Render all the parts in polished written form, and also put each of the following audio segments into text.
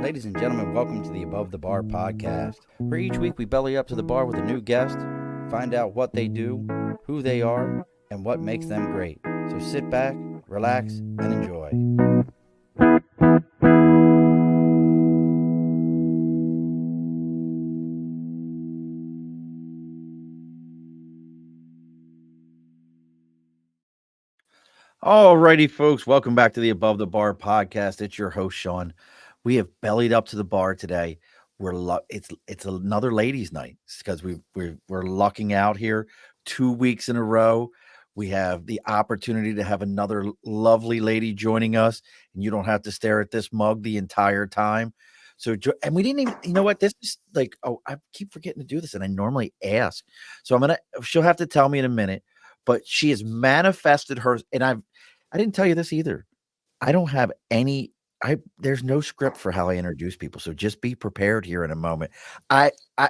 Ladies and gentlemen, welcome to the Above the Bar podcast, where each week we belly up to the bar with a new guest, find out what they do, who they are, and what makes them great. So sit back, relax, and enjoy. Alrighty, folks, welcome back to the Above the Bar podcast. It's your host, Sean. We have bellied up to the bar today. It's another ladies' night because we're lucking out here 2 weeks in a row. We have the opportunity to have another lovely lady joining us, and you don't have to stare at this mug the entire time. So, and we didn't even, you know what? This is like, oh, I keep forgetting to do this, and I normally ask. So she'll have to tell me in a minute. But she has manifested her, and I didn't tell you this either. I don't have any. There's no script for how I introduce people, so just be prepared here in a moment.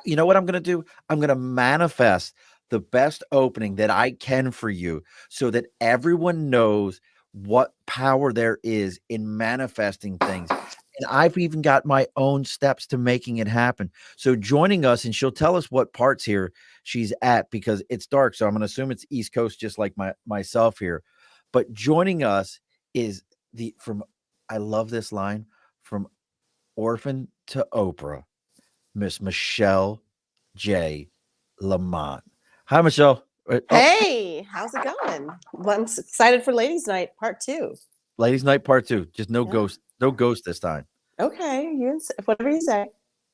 You know what I'm going to do? I'm going to manifest the best opening that I can for you, so that everyone knows what power there is in manifesting things. And I've even got my own steps to making it happen. So joining us, and she'll tell us what parts here she's at because it's dark. So I'm going to assume it's East Coast, just like myself here. But joining us is I love this line, from orphan to Oprah, Miss Michelle J. Lamont. Hi, Michelle. Hey, how's it going? Well, I'm excited for Ladies' Night Part 2. Ladies' Night Part 2. Just no ghost this time. Okay, whatever you say.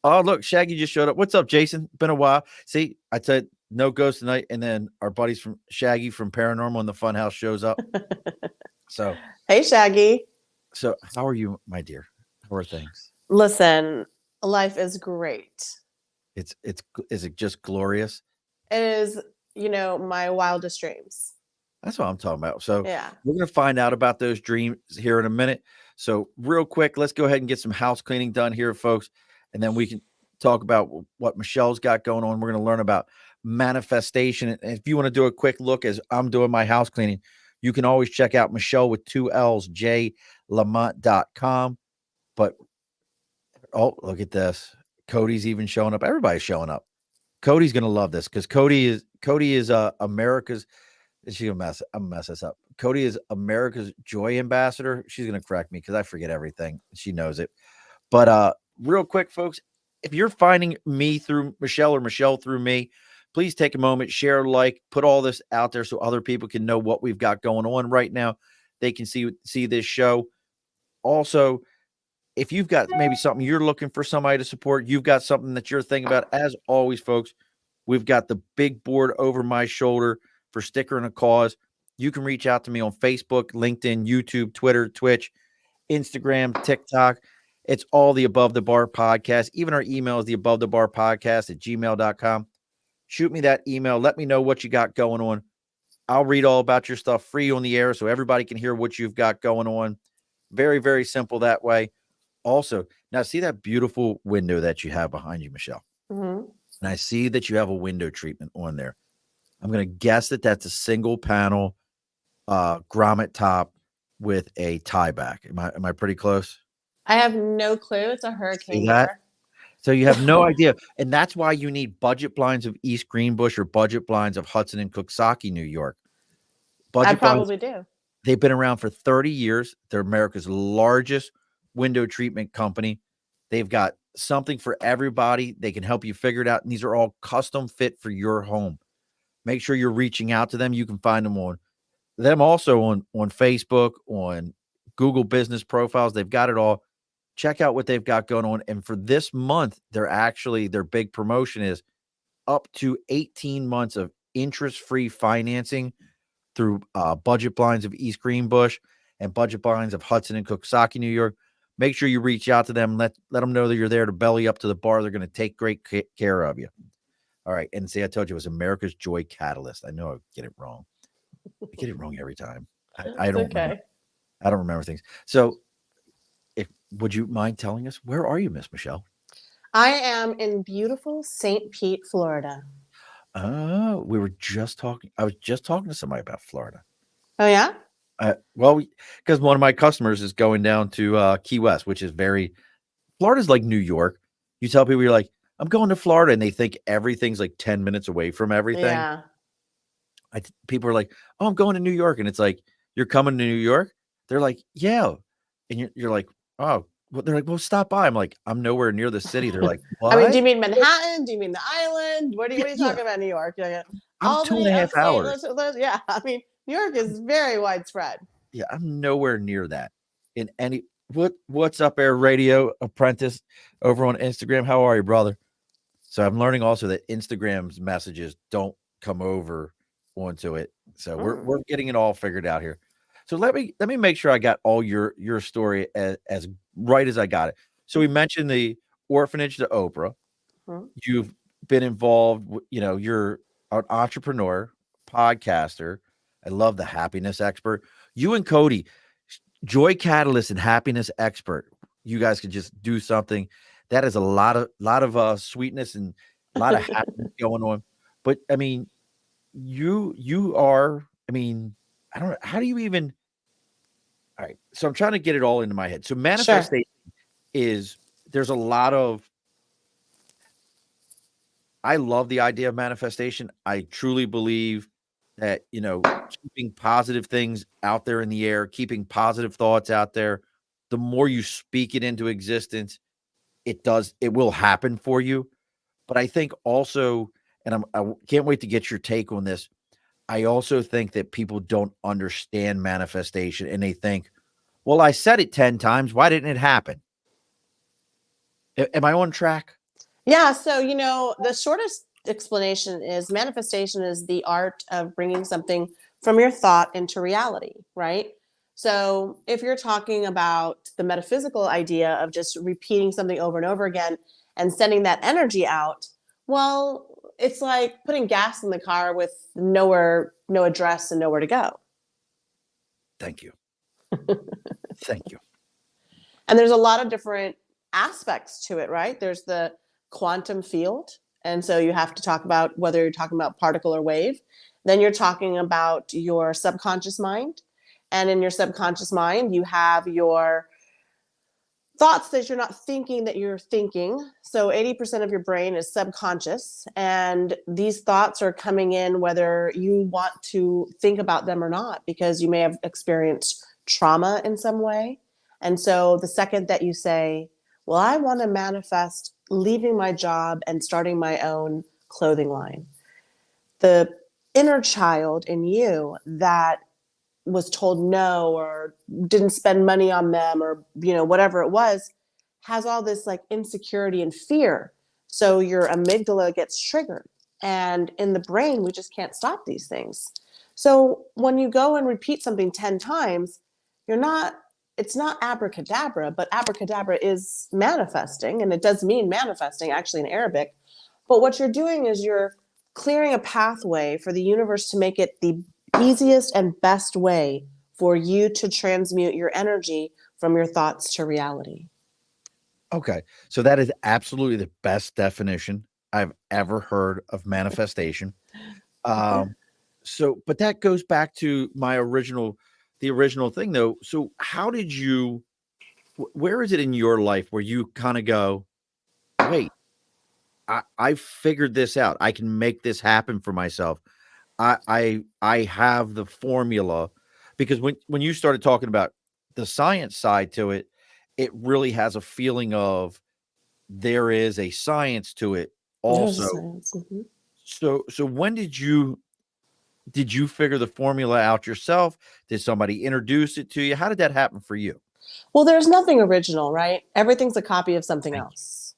Oh, look, Shaggy just showed up. What's up, Jason? Been a while. See, I said no ghost tonight, and then our buddies from Shaggy from Paranormal and the Funhouse shows up. So, hey, Shaggy. So, how are you, my dear? How are things? Listen, life is great. Is it just glorious? It is, my wildest dreams. That's what I'm talking about. So, yeah, we're going to find out about those dreams here in a minute. So, real quick, let's go ahead and get some house cleaning done here, folks, and then we can talk about what Michelle's got going on. We're going to learn about manifestation. And if you want to do a quick look as I'm doing my house cleaning, you can always check out Michelle with 2 L's, jlamont.com. But, oh, look at this. Cody's even showing up. Everybody's showing up. Cody's going to love this because Cody is America's. I'm gonna mess this up. Cody is America's Joy Ambassador. She's going to correct me because I forget everything. She knows it. But real quick, folks, if you're finding me through Michelle or Michelle through me, please take a moment, share, put all this out there so other people can know what we've got going on right now. They can see this show. Also, if you've got maybe something you're looking for somebody to support, you've got something that you're thinking about, as always, folks, we've got the big board over my shoulder for Sticker and a Cause. You can reach out to me on Facebook, LinkedIn, YouTube, Twitter, Twitch, Instagram, TikTok. It's all the Above the Bar podcast. Even our email is the Above the Bar podcast at gmail.com. Shoot me that email. Let me know what you got going on. I'll read all about your stuff free on the air so everybody can hear what you've got going on. Very, very simple that way. Also, now see that beautiful window that you have behind you, Michelle? Mm-hmm. And I see that you have a window treatment on there. I'm going to guess that that's a single panel grommet top with a tie back. Am I pretty close? I have no clue. It's a hurricane door. So you have no idea. And that's why you need budget blinds of East Greenbush or budget blinds of Hudson and Coxsackie, New York. I probably do. They've been around for 30 years. They're America's largest window treatment company. They've got something for everybody. They can help you figure it out. And these are all custom fit for your home. Make sure you're reaching out to them. You can find them also on Facebook, on Google business profiles. They've got it all. Check out what they've got going on. And for this month, their big promotion is up to 18 months of interest-free financing through budget blinds of East Greenbush and budget blinds of Hudson and Coxsackie, New York. Make sure you reach out to them. Let them know that you're there to belly up to the bar. They're going to take great care of you. All right. And see, I told you it was America's Joy Catalyst. I know I get it wrong. I get it wrong every time. I don't remember things. So would you mind telling us, where are you, Miss Michelle? I am in beautiful St. Pete, Florida. Oh, I was just talking to somebody about Florida. Oh, yeah? Well, because one of my customers is going down to Key West, which is very Florida's like New York. You tell people you're like, I'm going to Florida, and they think everything's like 10 minutes away from everything. Yeah. People are like, oh, I'm going to New York. And it's like, you're coming to New York? They're like, yeah. And you're like, oh, well, they're like, well, stop by. I'm like, I'm nowhere near the city. They're like, I mean, do what? you mean Manhattan? Do you mean the island? Yeah, What are you yeah. talking about, New York? Yeah. I'm two and Albany, a half upstate. hours. Yeah. I mean, New York is very widespread. Yeah, I'm nowhere near that. In any what's up, Air Radio Apprentice over on Instagram? How are you, brother? So I'm learning also that Instagram's messages don't come over onto it. So we're getting it all figured out here. So let me make sure I got all your story as right as I got it. So we mentioned the orphanage to Oprah. You've been involved, you're an entrepreneur, podcaster. I love the happiness expert. You and Cody, joy catalyst and happiness expert. You guys could just do something. That is a lot of sweetness and a lot of happiness going on. But I mean, you are, I mean, I don't know, how do you even, all right. So I'm trying to get it all into my head. So manifestation is, there's a lot of, I love the idea of manifestation. I truly believe that, keeping positive things out there in the air, keeping positive thoughts out there, the more you speak it into existence, it will happen for you. But I think also, and I can't wait to get your take on this. I also think that people don't understand manifestation and they think, well, I said it 10 times. Why didn't it happen? Am I on track? Yeah. So, the shortest explanation is manifestation is the art of bringing something from your thought into reality, right? So if you're talking about the metaphysical idea of just repeating something over and over again and sending that energy out, well, it's like putting gas in the car with no address and nowhere to go. Thank you. Thank you. And there's a lot of different aspects to it, right? There's the quantum field. And so you have to talk about whether you're talking about particle or wave. Then you're talking about your subconscious mind. And in your subconscious mind, you have your thoughts that you're not thinking that you're thinking. So 80% of your brain is subconscious. And these thoughts are coming in whether you want to think about them or not, because you may have experienced trauma in some way. And so the second that you say, well, I want to manifest leaving my job and starting my own clothing line, the inner child in you that was told no or didn't spend money on them or whatever it was, has all this like insecurity and fear. So your amygdala gets triggered, and in the brain we just can't stop these things. So when you go and repeat something 10 times, it's not abracadabra, but abracadabra is manifesting, and it does mean manifesting actually in Arabic. But what you're doing is you're clearing a pathway for the universe to make it the easiest and best way for you to transmute your energy from your thoughts to reality. Okay. So that is absolutely the best definition I've ever heard of manifestation. But that goes back to the original thing though. So how did where is it in your life where you kind of go, wait, I figured this out. I can make this happen for myself. I have the formula, because when you started talking about the science side to it, it really has a feeling of there is a science to it also. Mm-hmm. So when did you figure the formula out yourself? Did somebody introduce it to you? How did that happen for you? Well, there's nothing original, right? Everything's a copy of something else.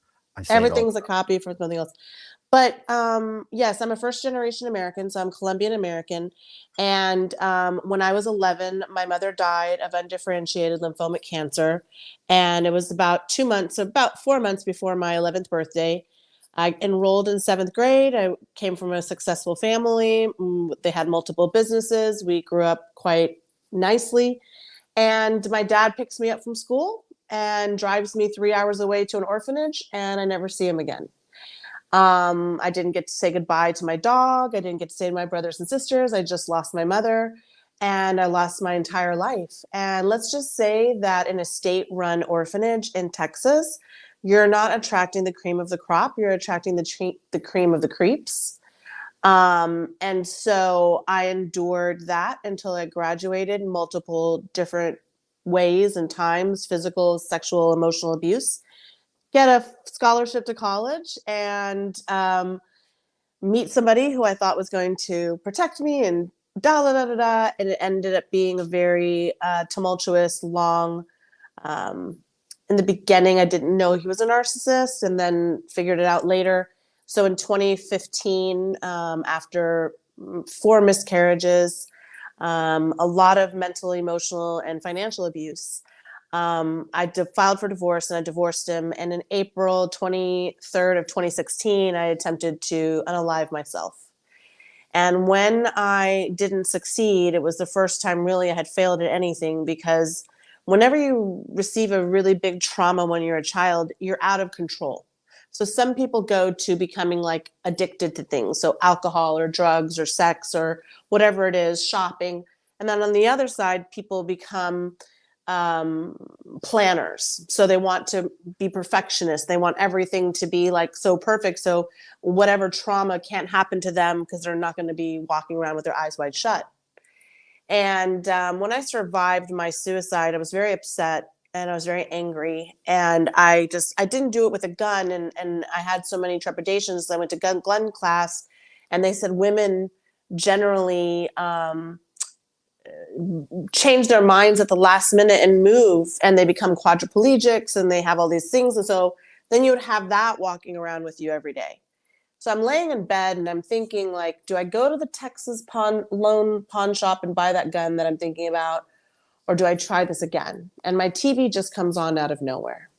Everything's a copy for something else. But yes, I'm a first generation American, so I'm Colombian American. And when I was 11, my mother died of undifferentiated lymphomic cancer. And it was about 4 months before my 11th birthday. I enrolled in 7th grade. I came from a successful family. They had multiple businesses. We grew up quite nicely. And my dad picks me up from school and drives me 3 hours away to an orphanage, and I never see him again. I didn't get to say goodbye to my dog. I didn't get to say to my brothers and sisters. I just lost my mother, and I lost my entire life. And let's just say that in a state-run orphanage in Texas, you're not attracting the cream of the crop. You're attracting the cream of the creeps. And so I endured that until I graduated, multiple different ways and times, physical, sexual, emotional abuse, get a scholarship to college, and meet somebody who I thought was going to protect me, and da da da da da. And it ended up being a very tumultuous, long. In the beginning, I didn't know he was a narcissist, and then figured it out later. So in 2015, after 4 miscarriages, a lot of mental, emotional, and financial abuse, I filed for divorce, and I divorced him. And in April 23rd of 2016, I attempted to unalive myself. And when I didn't succeed, it was the first time really I had failed at anything, because whenever you receive a really big trauma when you're a child, you're out of control. So some people go to becoming like addicted to things, so alcohol or drugs or sex or whatever it is, shopping. And then on the other side, people become planners. So they want to be perfectionists. They want everything to be like so perfect. So whatever trauma can't happen to them, because they're not going to be walking around with their eyes wide shut. And when I survived my suicide, I was very upset, and I was very angry. And I didn't do it with a gun. And I had so many trepidations. I went to gun class, and they said women generally change their minds at the last minute and move, and they become quadriplegics, and they have all these things. And so then you would have that walking around with you every day. So I'm laying in bed, and I'm thinking, like, do I go to the Texas lone pawn shop and buy that gun that I'm thinking about? Or do I try this again? And my TV just comes on out of nowhere.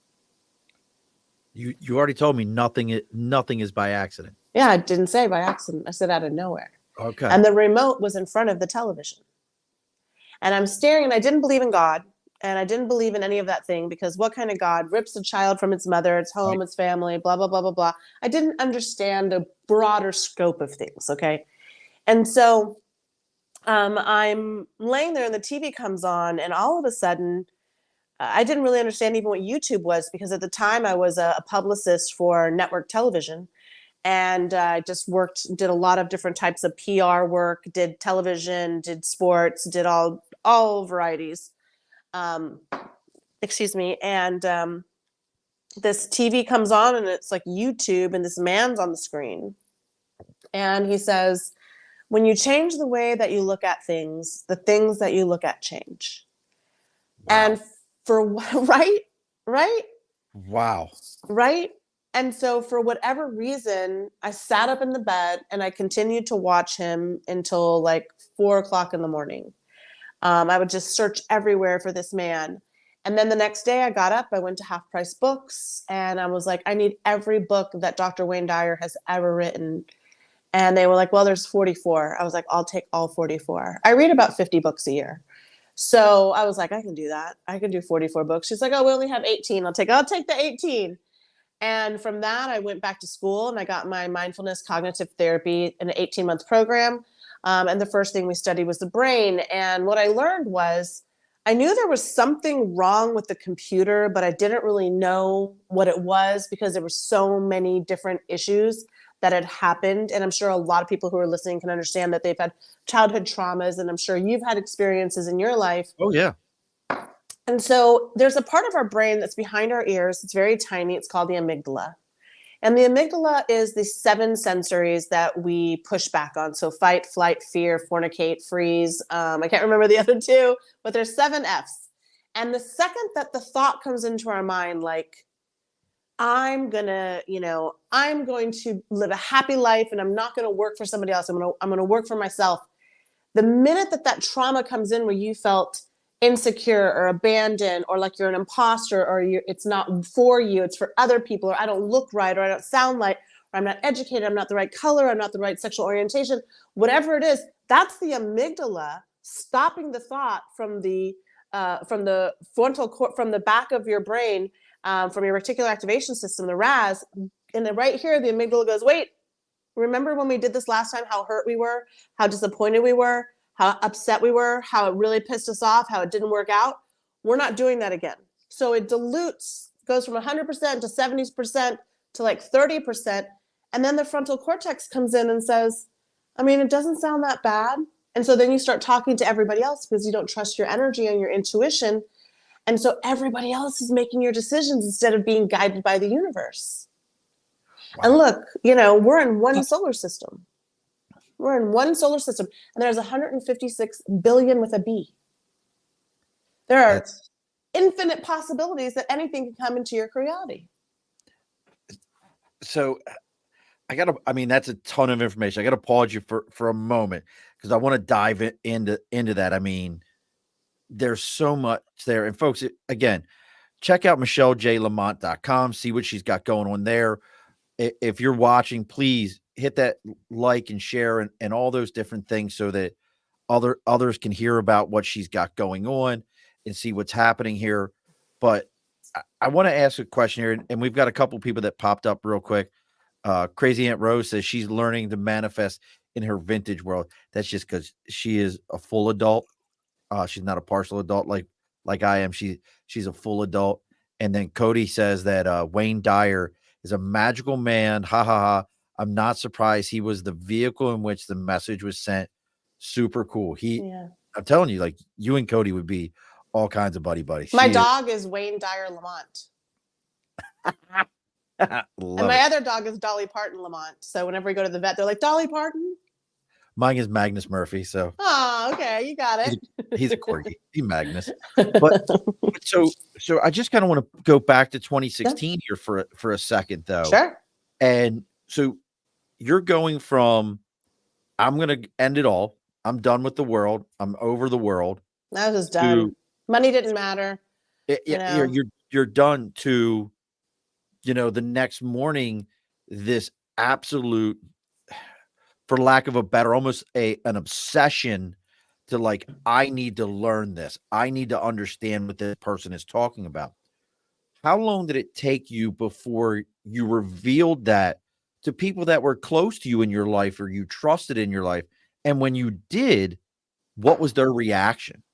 You already told me nothing is by accident. Yeah, I didn't say by accident. I said out of nowhere. Okay. And the remote was in front of the television. And I'm staring, and I didn't believe in God, and I didn't believe in any of that thing, because what kind of God rips a child from its mother, its home, its family, blah, blah, blah, blah, blah. I didn't understand the broader scope of things, okay? And so I'm laying there, and the TV comes on, and all of a sudden, I didn't really understand even what YouTube was, because at the time I was a publicist for network television. And I just did a lot of different types of PR work, did television, did sports, did all varieties. Excuse me. And this TV comes on, and it's like YouTube, and this man's on the screen. And he says, when you change the way that you look at things, the things that you look at change. Wow. And right? Wow. Right? And so for whatever reason, I sat up in the bed, and I continued to watch him until like 4:00 in the morning. I would just search everywhere for this man. And then the next day I got up, I went to Half Price Books, and I was like, I need every book that Dr. Wayne Dyer has ever written. And they were like, well, there's 44. I was like, I'll take all 44. I read about 50 books a year. So I was like, I can do that. I can do 44 books. She's like, oh, we only have 18. I'll take the 18. And from that, I went back to school, and I got my mindfulness cognitive therapy in an 18-month program. And the first thing we studied was the brain. And what I learned was, I knew there was something wrong with the computer, but I didn't really know what it was, because there were so many different issues that had happened. And I'm sure a lot of people who are listening can understand that they've had childhood traumas, and I'm sure you've had experiences in your life. Oh, yeah. And so there's a part of our brain that's behind our ears. It's very tiny. It's called the amygdala. And the amygdala is the 7 sensories that we push back on. So fight, flight, fear, fornicate, freeze. I can't remember the other 2, but there's 7 Fs. And the second that the thought comes into our mind, like, I'm going to live a happy life, and I'm not going to work for somebody else. I'm going to work for myself. The minute that trauma comes in, where you felt insecure or abandoned, or like you're an imposter, or it's not for you, it's for other people, or I don't look right, or I don't sound like, or I'm not educated, I'm not the right color, I'm not the right sexual orientation, whatever it is, that's the amygdala stopping the thought from the frontal from the back of your brain, from your reticular activation system, the RAS. And then right here, the amygdala goes, wait, remember when we did this last time, how hurt we were, how disappointed we were, how upset we were, how it really pissed us off, how it didn't work out? We're not doing that again. So it dilutes goes from 100% to 70% to like 30%. And then the frontal cortex comes in and says, I mean, it doesn't sound that bad. And so then you start talking to everybody else because you don't trust your energy and your intuition. And so everybody else is making your decisions instead of being guided by the universe. Wow. And look, we're in one solar system. We're in one solar system, and there's 156 billion with a B. There are infinite possibilities that anything can come into your reality. So that's a ton of information. I got to pause you for a moment because I want to dive into that. I mean, there's so much there. And folks, again, check out michellejlamont.com, see what she's got going on there. If you're watching, please hit that like and share and all those different things so that others can hear about what she's got going on and see what's happening here. But I want to ask a question here, and we've got a couple people that popped up real quick. Crazy Aunt Rose says she's learning to manifest in her vintage world. That's just because she is a full adult. She's not a partial adult like I am. She's a full adult. And then Cody says that Wayne Dyer is a magical man. Ha ha ha. I'm not surprised. He was the vehicle in which the message was sent. Super cool. I'm telling you, like, you and Cody would be all kinds of buddy. My dog is Wayne Dyer Lamont. And my other dog is Dolly Parton Lamont. So whenever we go to the vet, they're like, Dolly Parton? Mine is Magnus Murphy. So okay, you got it. He's a corgi. He's Magnus. But so I just kind of want to go back to 2016 here for a second, though. Sure. And so you're going from, I'm going to end it all. I'm done with the world. I'm over the world. I was just done. Money didn't matter. You're done to, the next morning, this absolute, for lack of a better, almost an obsession to like, I need to learn this. I need to understand what this person is talking about. How long did it take you before you revealed that to people that were close to you in your life or you trusted in your life? And when you did, what was their reaction?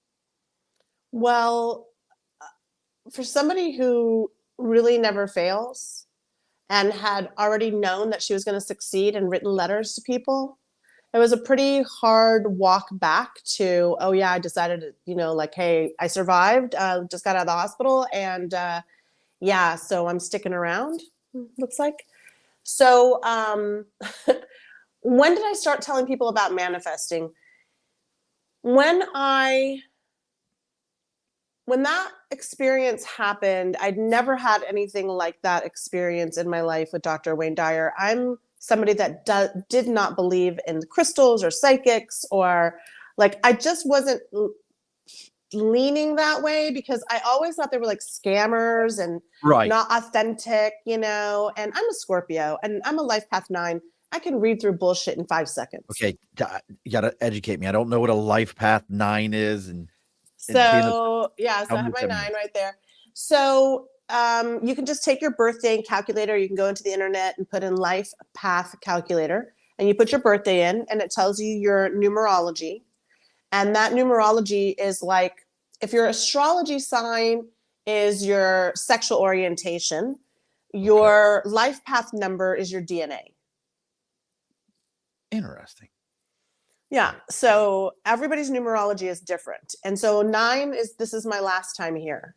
Well, for somebody who really never fails and had already known that she was going to succeed and written letters to people, it was a pretty hard walk back to, oh yeah, I decided to, like, hey, I survived, just got out of the hospital, and yeah, so I'm sticking around, looks like. So when did I start telling people about manifesting? When that experience happened, I'd never had anything like that experience in my life with Dr. Wayne Dyer. I'm somebody that did not believe in crystals or psychics, or like, I just wasn't leaning that way because I always thought they were like scammers and not authentic, and I'm a Scorpio and I'm a life path 9. I can read through bullshit in 5 seconds. Okay. You got to educate me. I don't know what a life path 9 is. So I have my 9 right there. So you can just take your birthday calculator. You can go into the internet and put in life path calculator, and you put your birthday in, and it tells you your numerology. And that numerology is like, if your astrology sign is your sexual orientation, your life path number is your DNA. Interesting. Yeah. So everybody's numerology is different. And so 9 this is my last time here.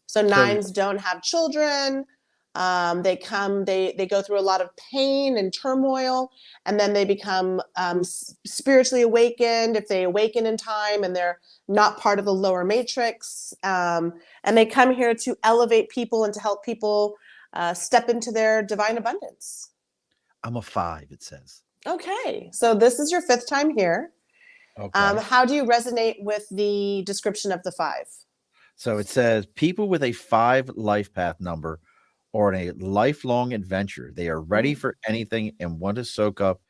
So 9s don't have children. They go through a lot of pain and turmoil, and then they become spiritually awakened if they awaken in time and they're not part of the lower matrix. And they come here to elevate people and to help people step into their divine abundance. I'm a 5, it says. Okay. So this is your 5th time here. Okay. How do you resonate with the description of the 5? So it says people with a 5 life path number or in a lifelong adventure. They are ready for anything and want to soak up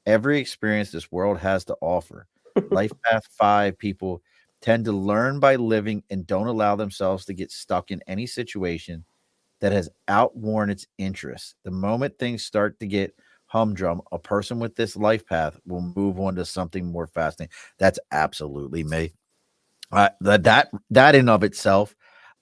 every experience this world has to offer. Life path 5 people tend to learn by living and don't allow themselves to get stuck in any situation that has outworn its interests. The moment things start to get humdrum, a person with this life path will move on to something more fascinating. That's absolutely me. That in of itself,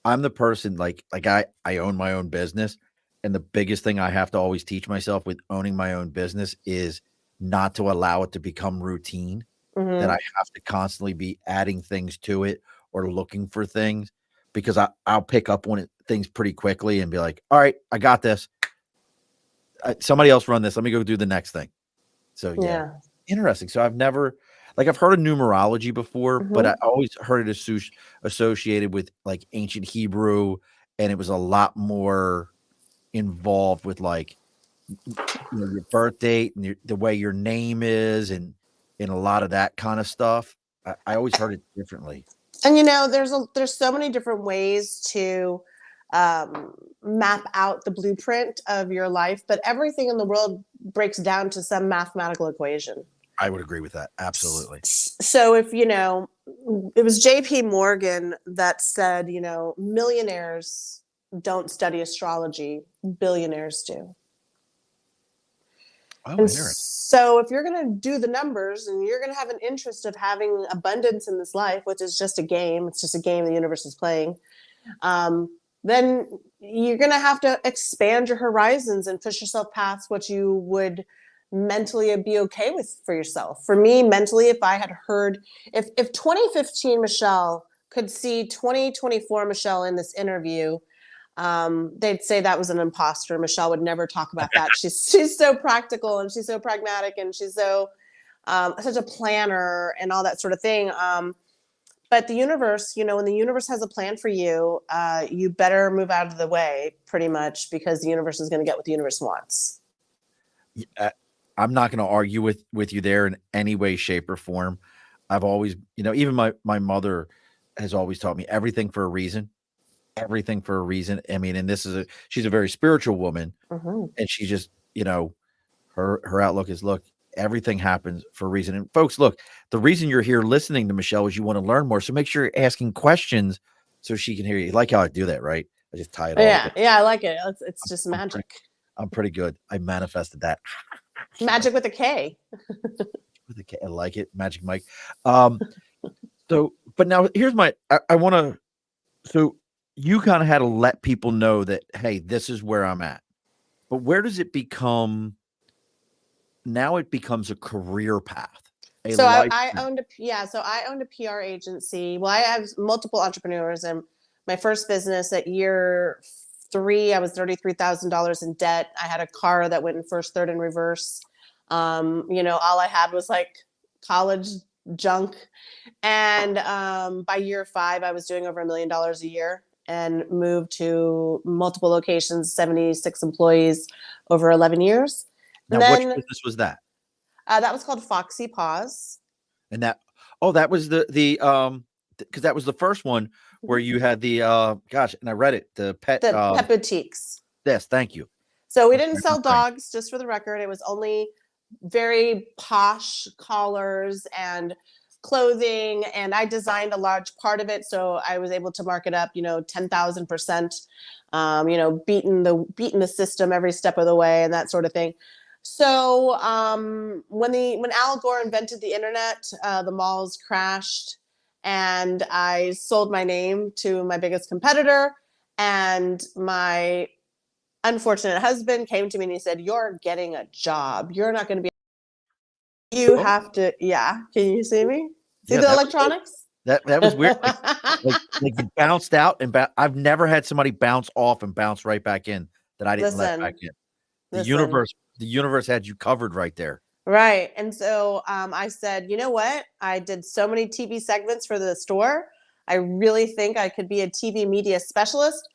I'm the person like I own my own business, and the biggest thing I have to always teach myself with owning my own business is not to allow it to become routine, that I Hmm. have to constantly be adding things to it or looking for things because I'll pick up on things pretty quickly and be like, all right, I got this. Somebody else run this. Let me go do the next thing. So yeah, Yeah. interesting. So I've never like I've heard of numerology before, but I Hmm. always heard it associated with like ancient Hebrew, and it was a lot more involved with like your birth date and the way your name is, and a lot of that kind of stuff. I always heard it differently. And there's so many different ways to map out the blueprint of your life, but everything in the world breaks down to some mathematical equation. I would agree with that. Absolutely. So if it was JP Morgan that said, millionaires don't study astrology, billionaires do. Oh, And interesting. so if you're going to do the numbers and you're going to have an interest of having abundance in this life, which is just a game, it's just a game the universe is playing, then you're going to have to expand your horizons and push yourself past what you would mentally be okay with for yourself. For me, mentally, if I had heard, if 2015 Michelle could see 2024 Michelle in this interview, they'd say that was an imposter. Michelle would never talk about that. She's so practical and she's so pragmatic and she's so such a planner and all that sort of thing. But the universe, when the universe has a plan for you, you better move out of the way, pretty much, because the universe is going to get what the universe wants. Yeah, I'm not going to argue with you there in any way, shape, or form. I've always, even my mother has always taught me everything for a reason. Everything for a reason. I mean, and she's a very spiritual woman, Mm-hmm. and she just, her outlook is, look, everything happens for a reason. And folks, look, the reason you're here listening to Michelle is you want to learn more. So make sure you're asking questions so she can hear you. You like how I do that, right? I just tie it all Yeah, together. yeah, I like it. It's just I'm pretty, magic. I'm pretty good. I manifested that. Magic with a K. I like it, Magic Mike. Um, but now here's I want to. So you kind of had to let people know that, hey, this is where I'm at. But where does it become? Now it becomes a career path, a So I, life I path. owned a PR agency. Well, I have multiple entrepreneurs, and my first business at year 3, I was $33,000 in debt. I had a car that went in first, third, and reverse. All I had was like college junk. And by year 5, I was doing over $1 million a year and moved to multiple locations, 76 employees over 11 years. And Now, which then business was that? that was called Foxy Paws. And that was because that was the first one where you had the gosh, and I read it, the pet The pet boutiques. yes, thank you. So we Okay, didn't my sell brain. dogs, just for the record. It was only very posh collars and clothing, and I designed a large part of it, so I was able to mark it up, 10,000%. Beating the system every step of the way and that sort of thing. So when Al Gore invented the internet, the malls crashed, and I sold my name to my biggest competitor. And my unfortunate husband came to me and he said, "You're getting a job. You're not going to be. You Oh, have to." Yeah. Can you see me? See yeah, the that was weird. electronics? That was weird. Like you bounced out and I've never had somebody bounce off and bounce right back in that I didn't let back Listen, in. The listen. universe had you covered right there. Right. And so I said, you know what? I did so many TV segments for the store. I really think I could be a TV media specialist.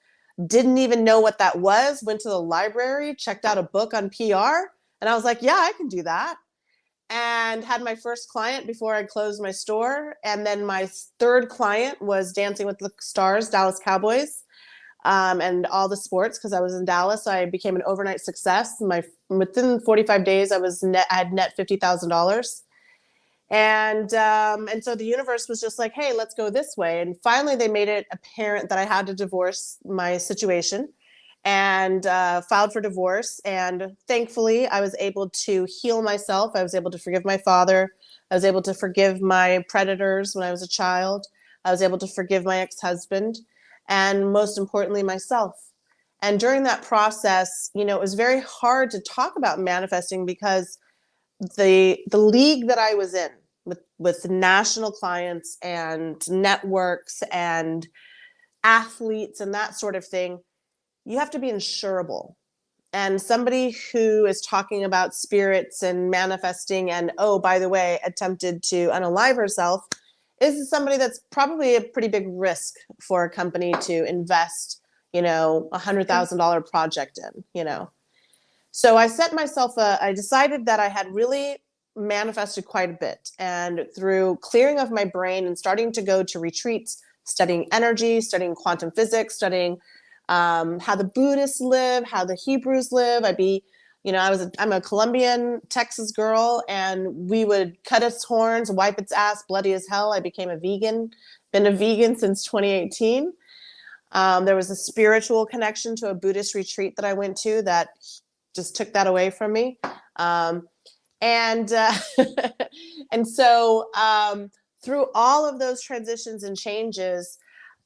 Didn't even know what that was. Went to the library, checked out a book on PR, and I was like, yeah, I can do that. And had my first client before I closed my store. And then my third client was Dancing with the Stars, Dallas Cowboys, and all the sports, because I was in Dallas. So I became an overnight success. Within 45 days, I had net $50,000. And so the universe was just like, hey, let's go this way. And finally, they made it apparent that I had to divorce my situation, and filed for divorce. And thankfully, I was able to heal myself. I was able to forgive my father. I was able to forgive my predators when I was a child. I was able to forgive my ex-husband. and most importantly, myself. And during that process, it was very hard to talk about manifesting because the league that I was in with national clients and networks and athletes and that sort of thing, you have to be insurable. And somebody who is talking about spirits and manifesting and, oh, by the way, attempted to unalive herself is somebody that's probably a pretty big risk for a company to invest, $100,000 project in. So I set myself I decided that I had really manifested quite a bit. And through clearing of my brain and starting to go to retreats, studying energy, studying quantum physics, studying how the Buddhists live, how the Hebrews live. I'm a Colombian, Texas girl, and we would cut its horns, wipe its ass, bloody as hell. I became a vegan, been a vegan since 2018. There was a spiritual connection to a Buddhist retreat that I went to that just took that away from me. And so through all of those transitions and changes,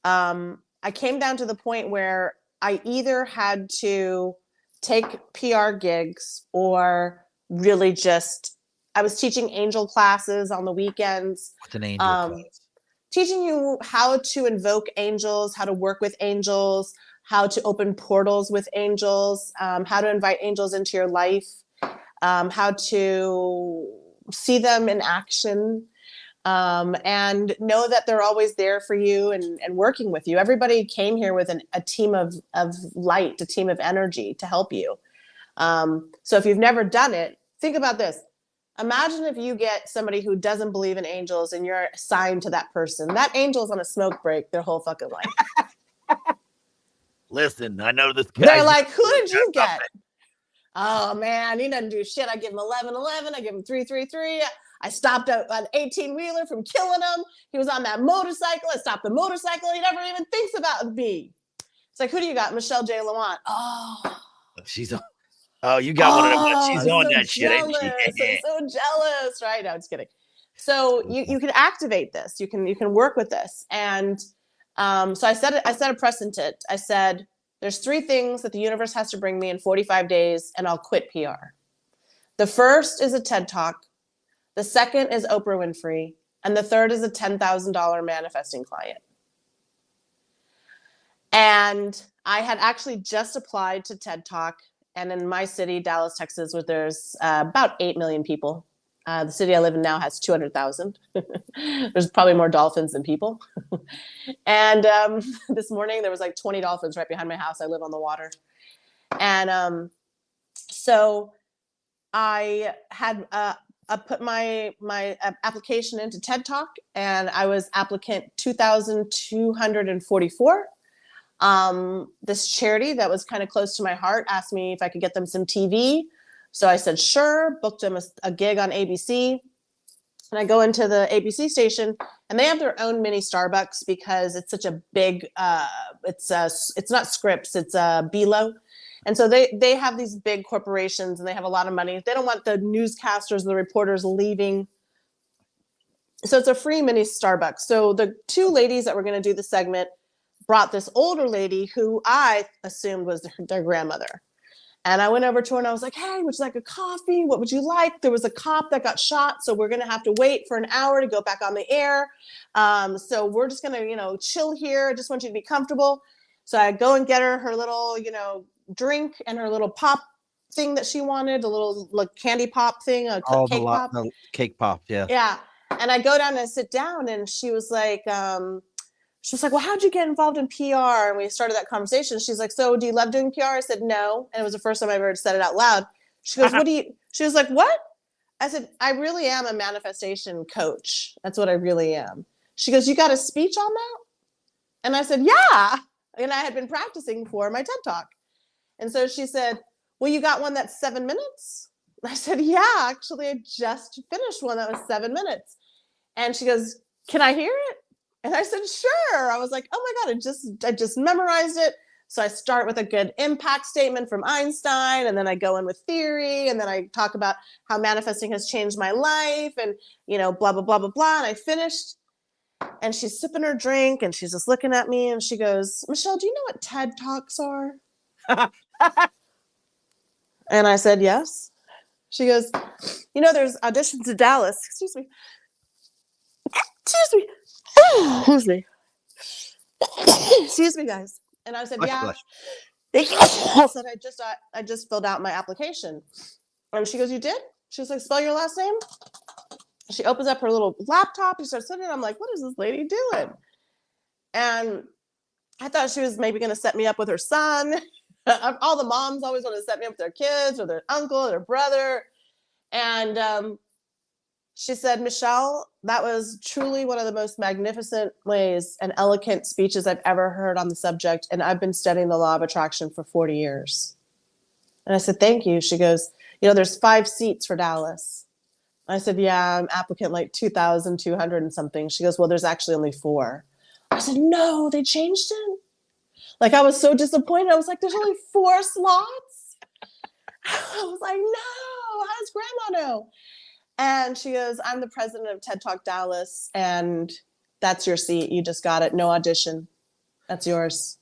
I came down to the point where I either had to take PR gigs or really I was teaching angel classes on the weekends. What's an angel class? Teaching you how to invoke angels, how to work with angels, how to open portals with angels, how to invite angels into your life, how to see them in action, and know that they're always there for you and working with you. Everybody came here with a team of light, a team of energy to help you. So if you've never done it, think about this. Imagine if you get somebody who doesn't believe in angels and you're assigned to that person. That angel's on a smoke break their whole fucking life. Listen, I know this guy. They're like, who did you get? Oh, man, he doesn't do shit. I give him 11-11. I give him 3-3-3. I stopped an 18-wheeler from killing him. He was on that motorcycle. I stopped the motorcycle. He never even thinks about me. It's like, who do you got? Michelle J. Lamont. Oh. She's on. Oh, you got one of them. She's on so that shit, ain't she? I'm so jealous, right? No, I'm just kidding. So you can activate this. You can work with this. And so I set a precedent. I said, there's 3 things that the universe has to bring me in 45 days, and I'll quit PR. The first is a TED Talk. The second is Oprah Winfrey. And the third is a $10,000 manifesting client. And I had actually just applied to TED Talk. And in my city, Dallas, Texas, where there's about 8 million people. The city I live in now has 200,000. There's probably more dolphins than people. And this morning, there was like 20 dolphins right behind my house. I live on the water. And so I had put my application into TED Talk, and I was applicant 2,244. This charity that was kind of close to my heart asked me if I could get them some TV. So I said, sure, booked them a gig on ABC. And I go into the ABC station, and they have their own mini Starbucks because it's such a big, it's not Scripps, it's Belo. And so they have these big corporations, and they have a lot of money. They don't want the newscasters, the reporters leaving. So it's a free mini Starbucks. So the 2 ladies that were going to do the segment brought this older lady who I assumed was their grandmother. And I went over to her and I was like, hey, would you like a coffee? What would you like? There was a cop that got shot, so we're going to have to wait for an hour to go back on the air. So we're just going to, chill here. I just want you to be comfortable. So I go and get her little, drink and her little pop thing that she wanted, a little candy pop thing, a cake pop. The cake pop, yeah. Yeah. And I go down and sit down, and she was like, well, how'd you get involved in PR? And we started that conversation. She's like, so do you love doing PR? I said, no. And it was the first time I ever said it out loud. She goes, she was like, what? I said, I really am a manifestation coach. That's what I really am. She goes, you got a speech on that? And I said, yeah. And I had been practicing for my TED Talk. And so she said, well, you got one that's 7 minutes? I said, yeah, actually, I just finished one that was 7 minutes. And she goes, can I hear it? And I said, sure. I was like, oh my God, I just memorized it. So I start with a good impact statement from Einstein, and then I go in with theory, and then I talk about how manifesting has changed my life, and blah, blah, blah, blah, blah. And I finished. And she's sipping her drink and she's just looking at me and she goes, Michelle, do you know what TED Talks are? And I said, yes. She goes, there's auditions to Dallas. Excuse me. Excuse me. Excuse me, guys. And I said, Flush, yeah. flush. I said, I just filled out my application. And she goes, you did? She was like, spell your last name. She opens up her little laptop. She starts sitting. I'm like, what is this lady doing? And I thought she was maybe going to set me up with her son. All the moms always want to set me up with their kids or their uncle or their brother. And she said, Michelle, that was truly one of the most magnificent ways and eloquent speeches I've ever heard on the subject. And I've been studying the law of attraction for 40 years. And I said, thank you. She goes, there's 5 seats for Dallas. I said, yeah, I'm applicant like 2,200 and something. She goes, well, there's actually only 4. I said, no, they changed it. Like, I was so disappointed. I was like, there's only 4 slots. I was like, no, how does grandma know? And she goes, I'm the president of TED Talk Dallas, and that's your seat. You just got it. No audition. That's yours.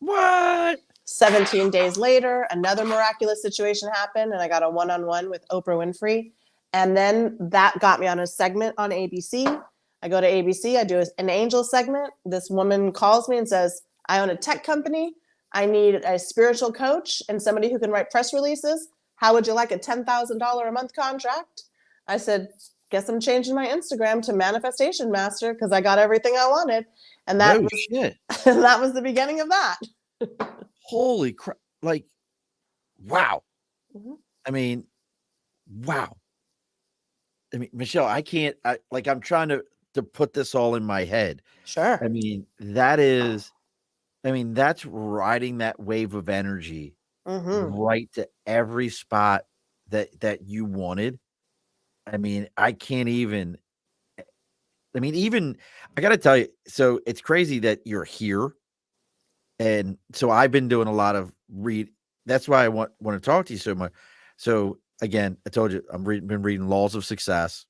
What? 17 days later, another miraculous situation happened, and I got a one-on-one with Oprah Winfrey. And then that got me on a segment on ABC. I go to ABC. I do an angel segment. This woman calls me and says, I own a tech company. I need a spiritual coach and somebody who can write press releases. How would you like a $10,000 a month contract? I said, guess I'm changing my Instagram to Manifestation Master because I got everything I wanted. And that was shit. that was the beginning of that. Holy crap. Like, wow. Mm-hmm. I mean, wow. I mean, Michelle, I'm trying to put this all in my head. Sure. I mean, that's riding that wave of energy right to every spot that you wanted. I mean, I can't even, I got to tell you, so it's crazy that you're here. And so I've been doing a lot of that's why I want to talk to you so much. So again, I told you, been reading Laws of Success,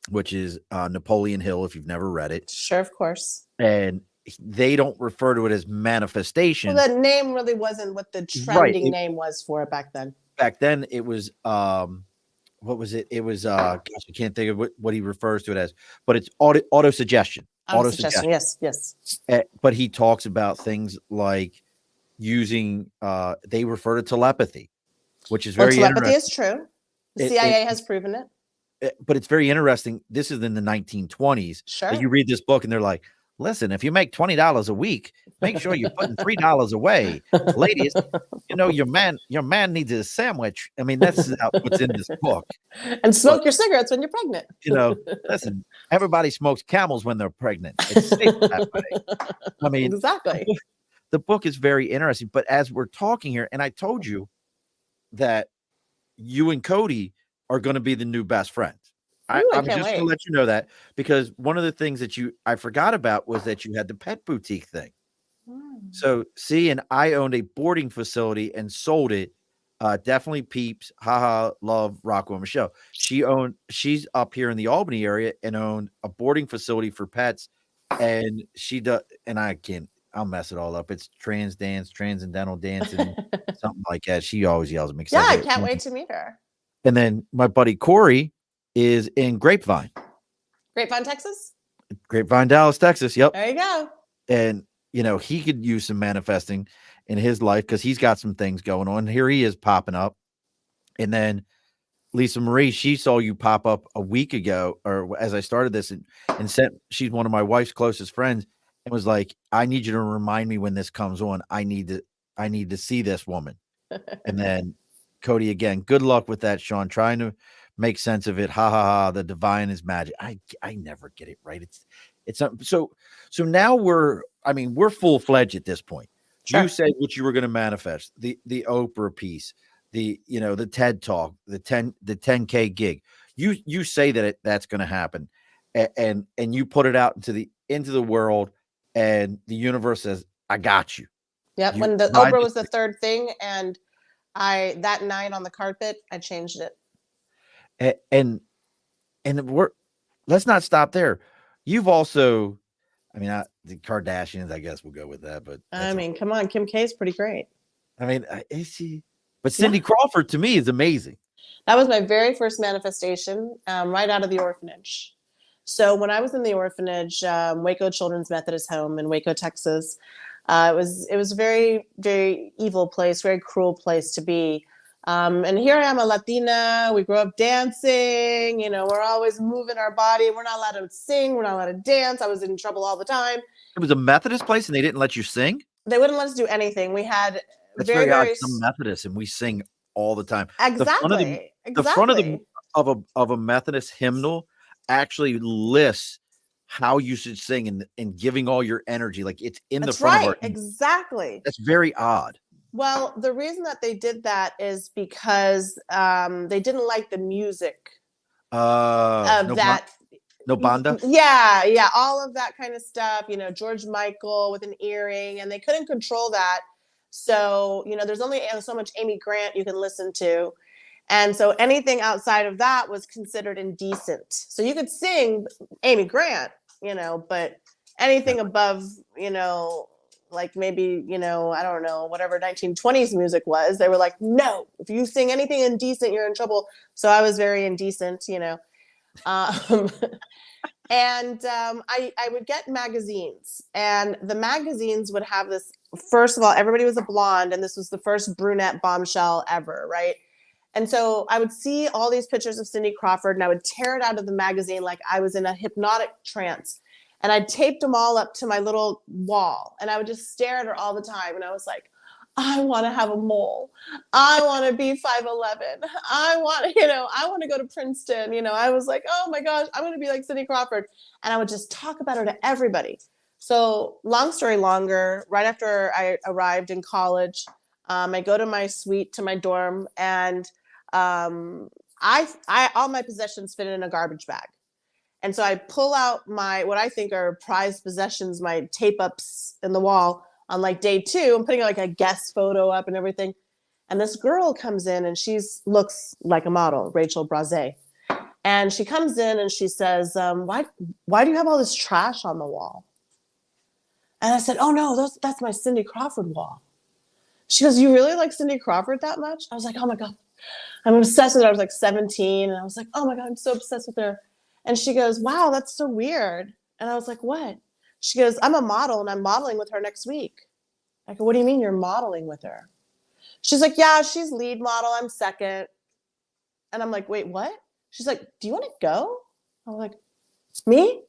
which is Napoleon Hill, if you've never read it. Sure, of course. And they don't refer to it as manifestation. Well, that name really wasn't what the trending name was for it back then. Back then, it was what was it? It was gosh, I can't think of what he refers to it as, but it's auto suggestion. Auto suggestion, yes. But he talks about things like using they refer to telepathy, which is very telepathy interesting. is true. The CIA has proven it. But it's very interesting. This is in the 1920s. Sure. You read this book and they're like, listen, if you make $20 a week, make sure you're putting $3 away. Ladies, your man needs a sandwich. I mean, that's what's in this book. And smoke your cigarettes when you're pregnant. Listen, everybody smokes Camels when they're pregnant. It's safe that way. I mean, exactly. The book is very interesting. But as we're talking here, and I told you that you and Cody are going to be the new best friends. I'm just going to let you know that, because one of the things that I forgot about was that you had the pet boutique thing. So and I owned a boarding facility and sold it. Definitely peeps. Haha. Love Rocco and Michelle. She's up here in the Albany area and owned a boarding facility for pets. And she does, and I'll mess it all up. It's transcendental dancing, something like that. She always yells at me. Yeah, I can't wait to meet her. And then my buddy Corey is in Grapevine, Texas. Grapevine, Dallas, Texas. Yep. There you go. And he could use some manifesting in his life because he's got some things going on. Here he is popping up. And then Lisa Marie, she saw you pop up a week ago, or as I started this, and said she's one of my wife's closest friends, and was like, I need you to remind me when this comes on. I need to see this woman. And then Cody, again, good luck with that, Sean. Trying to make sense of it. Ha ha ha. The divine is magic. I never get it right. It's so now we're full-fledged at this point. Sure. You said what you were going to manifest, the Oprah piece, the TED Talk, the 10K gig. You say that's going to happen, and you put it out into the world, and the universe says, I got you. Yep. When the Oprah was the third thing, and that night on the carpet, I changed it. And let's not stop there. You've also, I mean, the Kardashians, I guess we'll go with that, but I mean, come on, Kim K is pretty great. I mean, is she? But Cindy Crawford to me is amazing. That was my very first manifestation, right out of the orphanage. So when I was in the orphanage, Waco Children's Methodist Home in Waco, Texas, it was a very, very evil place, very cruel place to be. And here I am, a Latina. We grew up dancing. You know, we're always moving our body. We're not allowed to sing. We're not allowed to dance. I was in trouble all the time. It was a Methodist place, and they didn't let you sing. They wouldn't let us do anything. We had That's very odd. Some Methodists, and we sing all the time. Exactly. The front of a Methodist hymnal actually lists how you should sing and giving all your energy. Like it's in the front of our hymnal. Exactly. That's very odd. Well, the reason that they did that is because they didn't like the music of that. No banda? Yeah, all of that kind of stuff. You know, George Michael with an earring, and they couldn't control that. So, you know, there's only so much Amy Grant you can listen to. And so anything outside of that was considered indecent. So you could sing Amy Grant, you know, but anything above, you know, like maybe, you know, I don't know, whatever 1920s music was, they were like, no, if you sing anything indecent, you're in trouble. So I was very indecent, you know. And I would get magazines, and the magazines would have this. First of all, everybody was a blonde, and this was the first brunette bombshell ever, right? And so I would see all these pictures of Cindy Crawford, and I would tear it out of the magazine like I was in a hypnotic trance. And I taped them all up to my little wall, and I would just stare at her all the time. And I was like, I want to have a mole. I want to be 5'11". I want to go to Princeton. You know, I was like, oh my gosh, I'm going to be like Cindy Crawford. And I would just talk about her to everybody. So long story longer, right after I arrived in college, I go to my suite, to my dorm, and I all my possessions fit in a garbage bag. And so I pull out what I think are prized possessions, my tape ups in the wall. On like day 2, I'm putting like a guest photo up and everything. And this girl comes in, and looks like a model, Rachel Brazé. And she comes in and she says, why do you have all this trash on the wall? And I said, oh no, that's my Cindy Crawford wall. She goes, you really like Cindy Crawford that much? I was like, oh my God, I'm obsessed with her. I was like 17. And I was like, oh my God, I'm so obsessed with her. And she goes, wow, that's so weird. And I was like, what? She goes, I'm a model, and I'm modeling with her next week. I go, what do you mean you're modeling with her? She's like, yeah, she's lead model. I'm second. And I'm like, wait, what? She's like, do you want to go? I was like, me?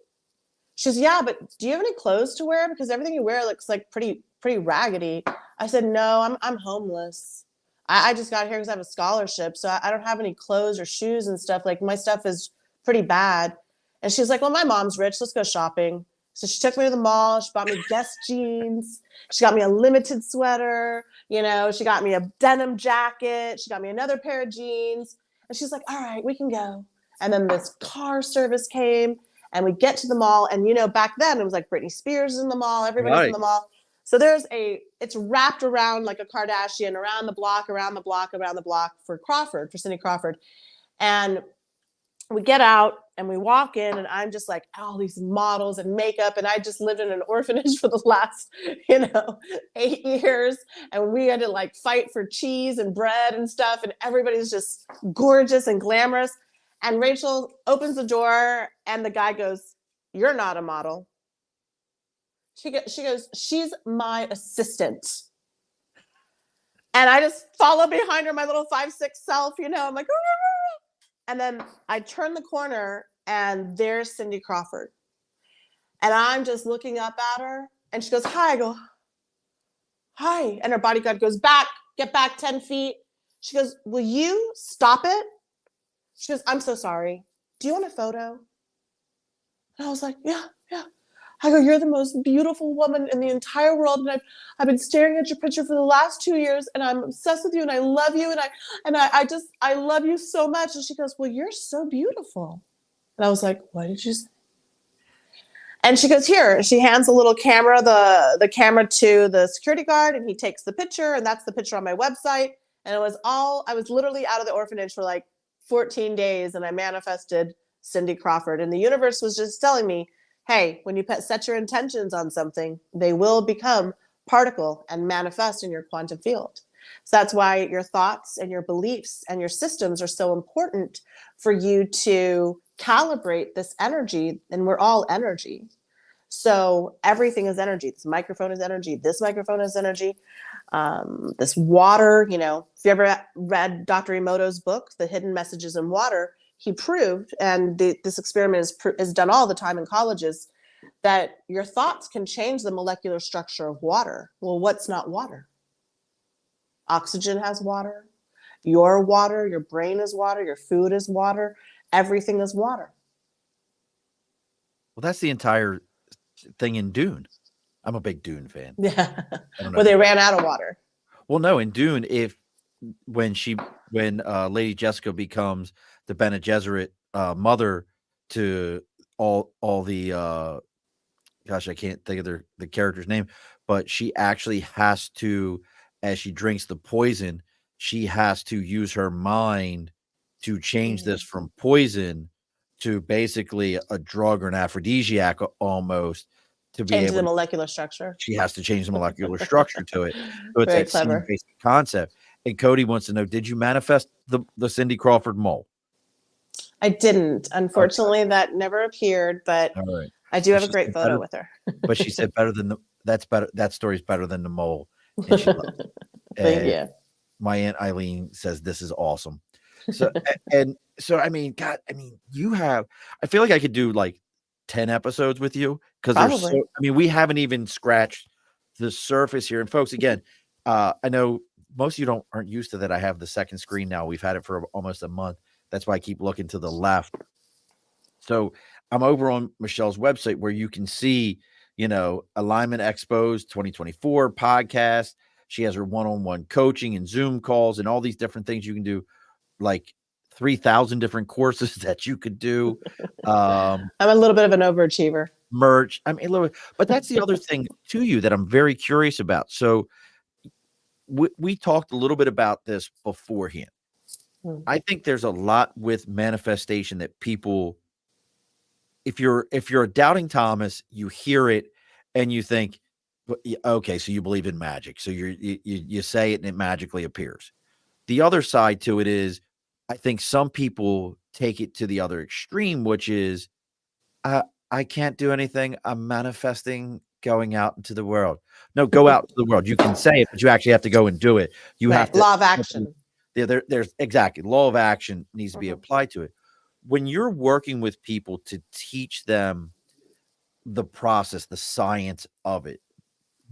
She's, yeah, but do you have any clothes to wear? Because everything you wear looks like pretty raggedy. I said, no, I'm homeless. I just got here because I have a scholarship. So I don't have any clothes or shoes and stuff. Like my stuff is pretty bad. And she's like, well, my mom's rich. Let's go shopping. So she took me to the mall. She bought me Guess jeans. She got me a limited sweater. You know, she got me a denim jacket. She got me another pair of jeans. And she's like, all right, we can go. And then this car service came, and we get to the mall. And, you know, back then it was like Britney Spears in the mall. Everybody's in the mall. So it's wrapped around like a Kardashian, around the block, for Cindy Crawford. And we get out and we walk in, and I'm just like, all these models and makeup. And I just lived in an orphanage for the last, 8 years. And we had to like fight for cheese and bread and stuff. And everybody's just gorgeous and glamorous. And Rachel opens the door, and the guy goes, you're not a model. She goes, she's my assistant. And I just follow behind her, my little 5'6" self, I'm like, Arr! And then I turn the corner, and there's Cindy Crawford. And I'm just looking up at her, and she goes, hi. I go, hi. And her bodyguard goes, get back 10 feet. She goes, will you stop it? She goes, I'm so sorry. Do you want a photo? And I was like, yeah. I go, you're the most beautiful woman in the entire world. And I've been staring at your picture for the last 2 years, and I'm obsessed with you, and I love you. And I love you so much. And she goes, well, you're so beautiful. And I was like, what did you say? And she goes, here. She hands a little camera, the camera to the security guard, and he takes the picture, and that's the picture on my website. And I was literally out of the orphanage for like 14 days, and I manifested Cindy Crawford. And the universe was just telling me, hey, when you set your intentions on something, they will become particle and manifest in your quantum field. So that's why your thoughts and your beliefs and your systems are so important for you to calibrate this energy. And we're all energy. So everything is energy. This microphone is energy. This microphone is energy. This water, if you ever read Dr. Emoto's book, The Hidden Messages in Water, he proved, and this experiment is done all the time in colleges, that your thoughts can change the molecular structure of water. Well, what's not water? Oxygen has water. Your water, your brain is water, your food is water. Everything is water. Well, that's the entire thing in Dune. I'm a big Dune fan. Yeah. Well, they ran out of water. Well, no, in Dune, when Lady Jessica becomes the Bene Gesserit mother to all the gosh, I can't think of the character's name, but she actually has to, as she drinks the poison, she has to use her mind to change this from poison to basically a drug or an aphrodisiac almost, to be Change able the molecular structure. She has to change the molecular structure to it. So it's Very that clever. same basic concept. And Cody wants to know, did you manifest the Cindy Crawford mole? I didn't. Unfortunately, that never appeared, but All right. I do have a great photo with her. But she said that story's better than the mole. And she loved it. Thank you. My Aunt Eileen says this is awesome. So so I mean, God, I feel like I could do like 10 episodes with you, because we haven't even scratched the surface here. And folks, again, I know most of you aren't used to that. I have the second screen now. We've had it for almost a month. That's why I keep looking to the left. So I'm over on Michelle's website where you can see, Alignment Expos 2024 podcast. She has her one-on-one coaching and Zoom calls and all these different things you can do, like 3,000 different courses that you could do. I'm a little bit of an overachiever. Merch. But that's the other thing to you that I'm very curious about. So we talked a little bit about this beforehand. I think there's a lot with manifestation that people, if you're a doubting Thomas, you hear it and you think, okay, so you believe in magic. So you say it and it magically appears. The other side to it is, I think some people take it to the other extreme, which is, I can't do anything. I'm manifesting going out into the world. No, go out to the world. You can say it, but you actually have to go and do it. You have to. Law of action. There's exactly. Law of action needs to be applied to it. When you're working with people to teach them the process, the science of it,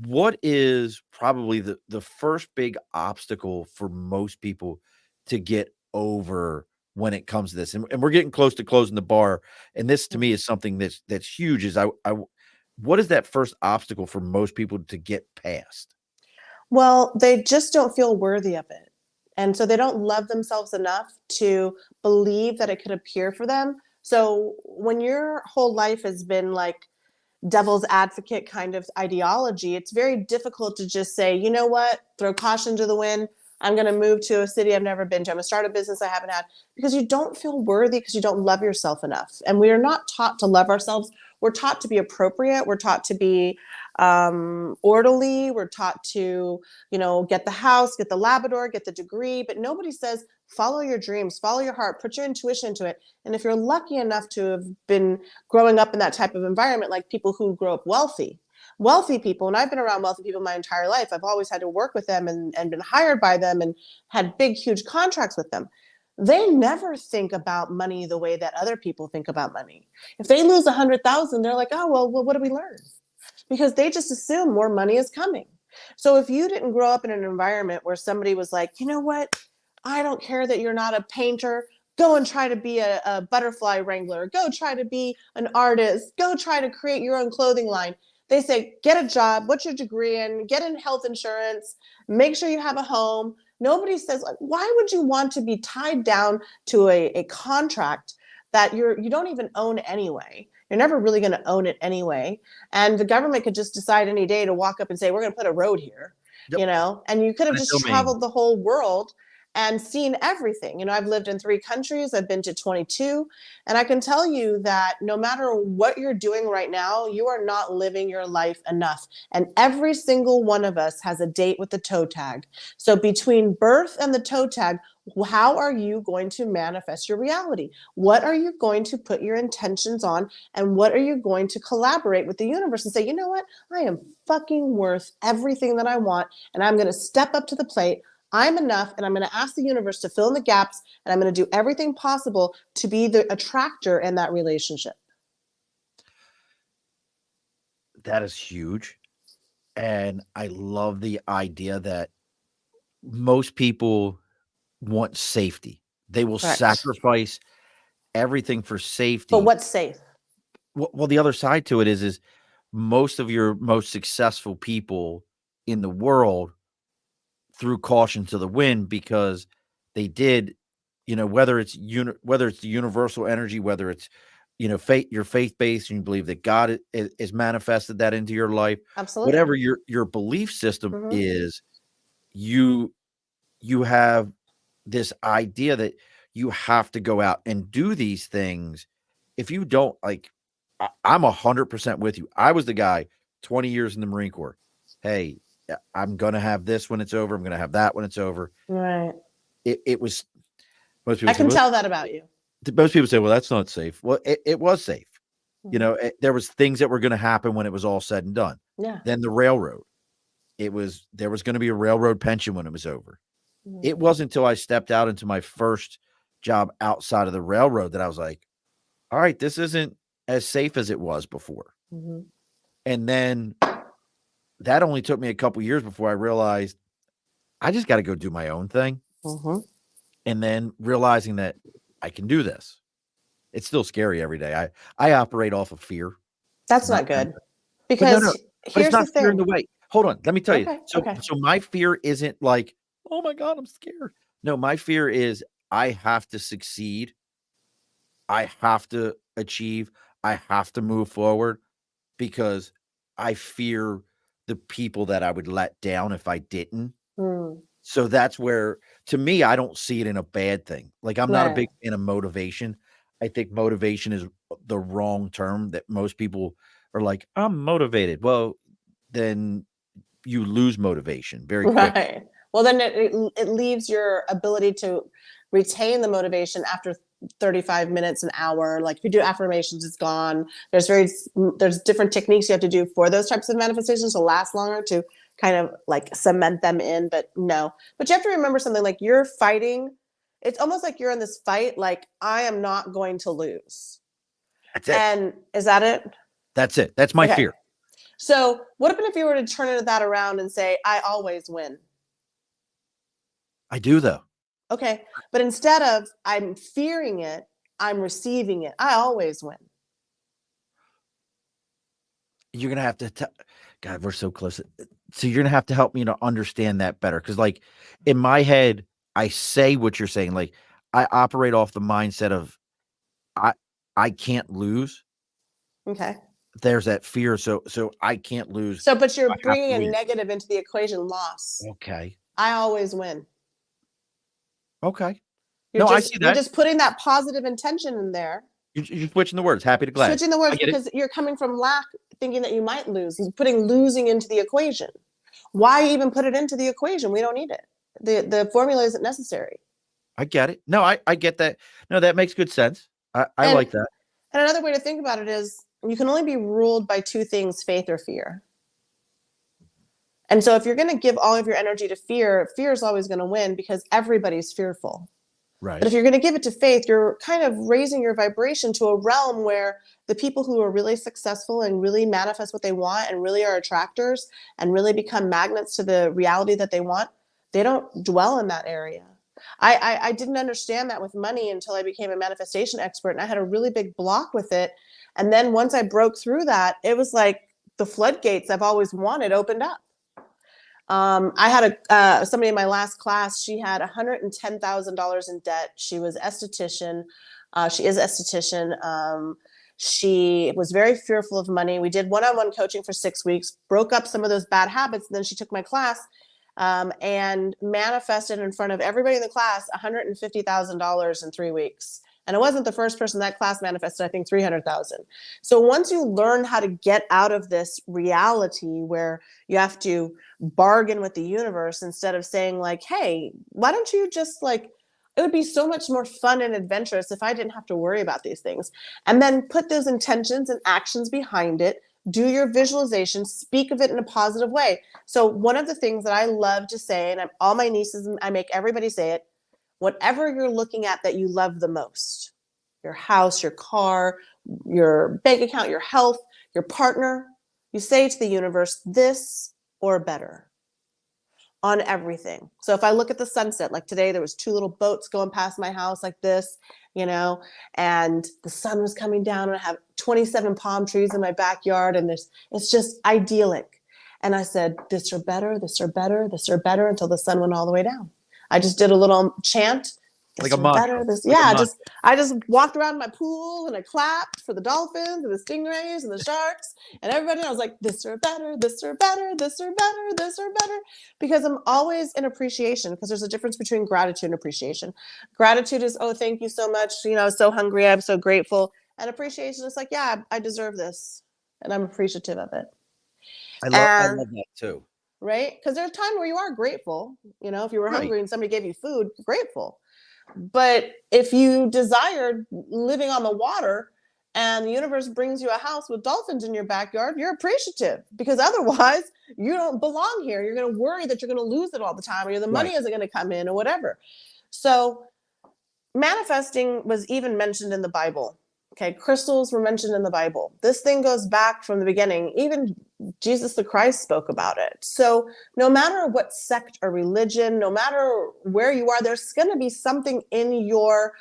what is probably the first big obstacle for most people to get over when it comes to this? And we're getting close to closing the bar. And this to me is something that's huge. Is what is that first obstacle for most people to get past? Well, they just don't feel worthy of it. And so they don't love themselves enough to believe that it could appear for them. So when your whole life has been like devil's advocate kind of ideology, it's very difficult to just say, you know what, throw caution to the wind. I'm going to move to a city I've never been to. I'm going to start a business I haven't had, because you don't feel worthy, because you don't love yourself enough. And we are not taught to love ourselves. We're taught to be appropriate. We're taught to be orderly. We're taught to, get the house, get the Labrador, get the degree. But nobody says, follow your dreams, follow your heart, put your intuition into it. And if you're lucky enough to have been growing up in that type of environment, like people who grow up wealthy people, and I've been around wealthy people my entire life. I've always had to work with them and been hired by them and had big, huge contracts with them. They never think about money the way that other people think about money. If they lose 100,000, they're like, oh, well, what do we learn? Because they just assume more money is coming. So if you didn't grow up in an environment where somebody was like, you know what, I don't care that you're not a painter, go and try to be a butterfly wrangler, go try to be an artist, go try to create your own clothing line. They say, get a job, what's your degree in, get in health insurance, make sure you have a home. Nobody says, like, why would you want to be tied down to a contract that you don't even own anyway? You're never really going to own it anyway. And the government could just decide any day to walk up and say, we're going to put a road here, and you could have just traveled the whole world and seen everything. You know, I've lived in 3 countries, I've been to 22, and I can tell you that no matter what you're doing right now, you are not living your life enough. And every single one of us has a date with the toe tag. So between birth and the toe tag, how are you going to manifest your reality? What are you going to put your intentions on? And what are you going to collaborate with the universe and say, you know what? I am fucking worth everything that I want. And I'm going to step up to the plate. I'm enough. And I'm going to ask the universe to fill in the gaps. And I'm going to do everything possible to be the attractor in that relationship. That is huge. And I love the idea that most people want safety. They will Correct. sacrifice everything for safety. But what's safe? Well, the other side to it is most of your most successful people in the world threw caution to the wind because they did, whether it's the universal energy, whether it's, you're faith-based and you believe that God is manifested that into your life. Absolutely. Whatever your belief system is, you have this idea that you have to go out and do these things. If you don't, like, I'm 100% with you. I was the guy 20 years in the Marine Corps. Hey, I'm going to have this when it's over. I'm going to have that when it's over. Right. It was, most people I can tell that about you. Most people say, well, that's not safe. Well, it was safe. There was things that were going to happen when it was all said and done. Yeah. Then the railroad, there was going to be a railroad pension when it was over. It wasn't until I stepped out into my first job outside of the railroad that I was like, all right, this isn't as safe as it was before. And then that only took me a couple years before I realized I just got to go do my own thing. And then realizing that I can do this. It's still scary every day. I operate off of fear. That's not good. Because but it's not here's the fear thing. in the way. Hold on. Let me tell you. Okay. So my fear isn't like, oh my God, I'm scared. No, my fear is I have to succeed. I have to achieve. I have to move forward because I fear the people that I would let down if I didn't. So that's where, to me, I don't see it in a bad thing. Like, I'm not a big fan of motivation. I think motivation is the wrong term that most people are like, I'm motivated. Well, then you lose motivation very quickly. Right. Well, then it leaves your ability to retain the motivation after 35 minutes, an hour. Like if you do affirmations, it's gone. There's different techniques you have to do for those types of manifestations to last longer, to kind of like cement them in. But you have to remember something, like you're fighting. It's almost like you're in this fight, like I am not going to lose. That's it. And is that it? That's it. That's my fear. So what if you were to turn that around and say, I always win? I do, though. Okay. But instead of I'm fearing it, I'm receiving it. I always win. You're going to have to, God, we're so close. So you're going to have to help me to understand that better. Because like in my head, I say what you're saying. Like I operate off the mindset of I can't lose. Okay. There's that fear. So I can't lose. So, but you're bringing a negative into the equation, loss. Okay. I always win. Okay. I see that. You're just putting that positive intention in there. You're switching the words. Happy to glad. Switching the words because you're coming from lack, thinking that you might lose. You're putting losing into the equation. Why even put it into the equation? We don't need it. The formula isn't necessary. I get it. No, I get that. No, that makes good sense. I like that. And another way to think about it is you can only be ruled by 2 things, faith or fear. And so if you're going to give all of your energy to fear, fear is always going to win because everybody's fearful. Right. But if you're going to give it to faith, you're kind of raising your vibration to a realm where the people who are really successful and really manifest what they want and really are attractors and really become magnets to the reality that they want, they don't dwell in that area. I didn't understand that with money until I became a manifestation expert, and I had a really big block with it. And then once I broke through that, it was like the floodgates I've always wanted opened up. I had somebody in my last class. She had $110,000 in debt. She was esthetician. She is esthetician. She was very fearful of money. We did one-on-one coaching for 6 weeks, broke up some of those bad habits. And then she took my class. and manifested in front of everybody in the class $150,000 in 3 weeks. And it wasn't the first person that class manifested, I think 300,000. So once you learn how to get out of this reality where you have to bargain with the universe instead of saying like, hey, why don't you just like, it would be so much more fun and adventurous if I didn't have to worry about these things. And then put those intentions and actions behind it. Do your visualization, speak of it in a positive way. So one of the things that I love to say, and all my nieces, I make everybody say it, whatever you're looking at that you love the most, your house, your car, your bank account, your health, your partner, you say to the universe, this or better on everything. So if I look at the sunset, like today, there was 2 little boats going past my house like this, and the sun was coming down, and I have 27 palm trees in my backyard, and it's just idyllic. And I said, this or better, this or better, this or better, until the sun went all the way down. I just did a little chant. Like a mantra. I just walked around my pool and I clapped for the dolphins and the stingrays and the sharks and everybody. I was like, this or better, this or better, this or better, this or better, because I'm always in appreciation, because there's a difference between gratitude and appreciation. Gratitude is, oh, thank you so much. I was so hungry. I'm so grateful. And appreciation is like, yeah, I deserve this and I'm appreciative of it. I love that too. Right? Because there's a time where you are grateful. If you were hungry and somebody gave you food, grateful. But if you desired living on the water and the universe brings you a house with dolphins in your backyard, you're appreciative, because otherwise you don't belong here. You're going to worry that you're going to lose it all the time, or the money isn't going to come in, or whatever. So manifesting was even mentioned in the Bible. Okay, crystals were mentioned in the Bible. This thing goes back from the beginning. Even Jesus the Christ spoke about it. So no matter what sect or religion, no matter where you are, there's going to be something in your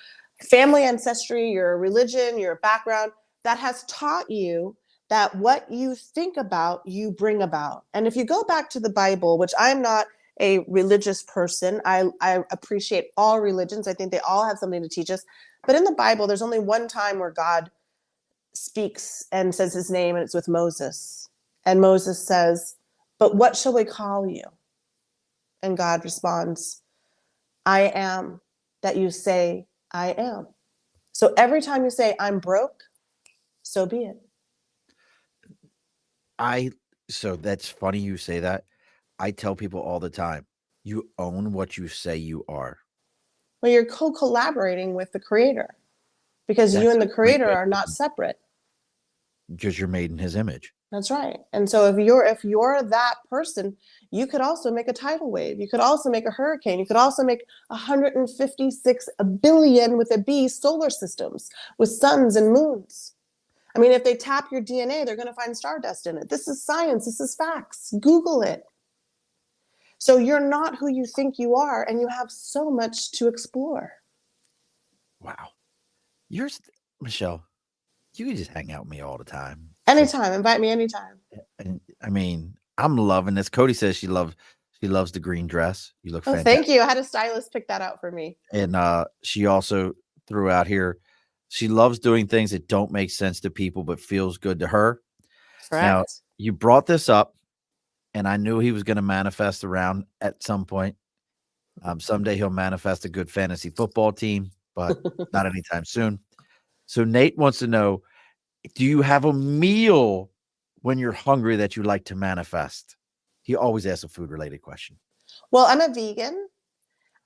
family ancestry, your religion, your background that has taught you that what you think about, you bring about. And if you go back to the Bible, which I'm not a religious person, I appreciate all religions. I think they all have something to teach us. But in the Bible, there's only one time where God speaks and says his name, and it's with Moses. And Moses says, but what shall we call you? And God responds, I am that you say I am. So every time you say I'm broke, so be it. So that's funny you say that. I tell people all the time, you own what you say you are. Well, you're co-collaborating with the creator, because you and the creator are not separate. Because you're made in his image. That's right. And so if you're that person, you could also make a tidal wave. You could also make a hurricane. You could also make 156 billion with a B solar systems with suns and moons. I mean, if they tap your DNA, they're going to find stardust in it. This is science. This is facts. Google it. So you're not who you think you are, and you have so much to explore. Wow. Michelle, you can just hang out with me all the time. Anytime. Invite me anytime. And I mean, I'm loving this. Cody says she loves the green dress. You look fantastic. Thank you. I had a stylist pick that out for me. And she also threw out here, she loves doing things that don't make sense to people but feels good to her. Correct. Now, you brought this up, and I knew he was going to manifest around at some point. Someday he'll manifest a good fantasy football team, but not anytime soon. So Nate wants to know, do you have a meal when you're hungry that you like to manifest? He always asks a food-related question. Well, I'm a vegan.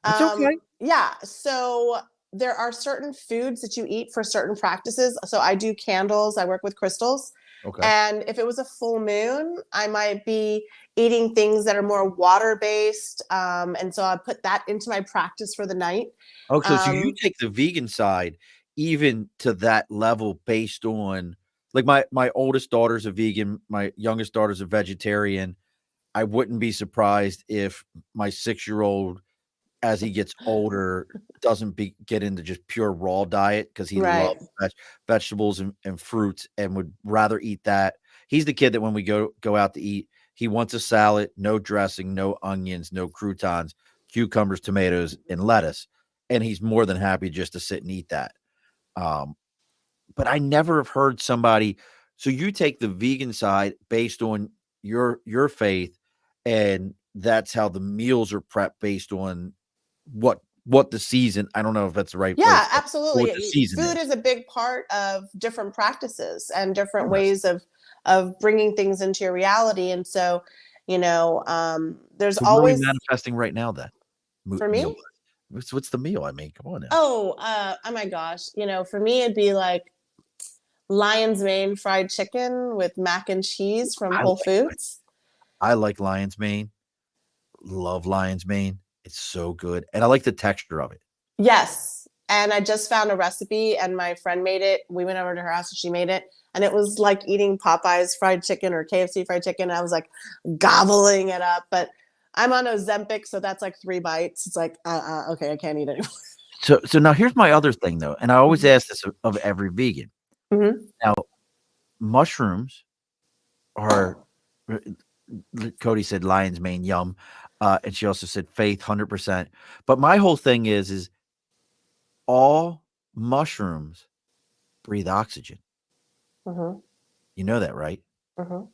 It's okay. Yeah. So there are certain foods that you eat for certain practices. So I do candles. I work with crystals. Okay. And if it was a full moon, I might be eating things that are more water-based. And so I put that into my practice for the night. Okay. So you take the vegan side even to that level based on, like, my oldest daughter's a vegan. My youngest daughter's a vegetarian. I wouldn't be surprised if my 6-year-old, as he gets older, doesn't get into just pure raw diet, because he loves vegetables and fruits and would rather eat that. He's the kid that when we go out to eat, he wants a salad, no dressing, no onions, no croutons, cucumbers, tomatoes, and lettuce. And he's more than happy just to sit and eat that. But I never have heard somebody. So you take the vegan side based on your faith, and that's how the meals are prepped based on what the season. I don't know if that's the right way. Yeah, But what the absolutely. season Food is. is a big part of different practices and different Yes. ways of bringing things into your reality. And so, there's So what are we always manifesting right now then? for Meal. me. What's the meal? I mean, come on now. Oh my gosh. For me, it'd be like lion's mane fried chicken with mac and cheese from I Whole like Foods. I like lion's mane. Love lion's mane. It's so good, and I like the texture of it. Yes. And I just found a recipe and my friend made it. We went over to her house and she made it. And it was like eating Popeye's fried chicken or KFC fried chicken. I was like gobbling it up. But I'm on Ozempic, so that's like 3 bites. It's like, okay, I can't eat anymore. So now here's my other thing though, and I always ask this of every vegan. Mm-hmm. Now, mushrooms are. Cody said lion's mane, yum, and she also said faith, 100%. But my whole thing is all mushrooms breathe oxygen. Mm-hmm. You know that, right? Mm-hmm.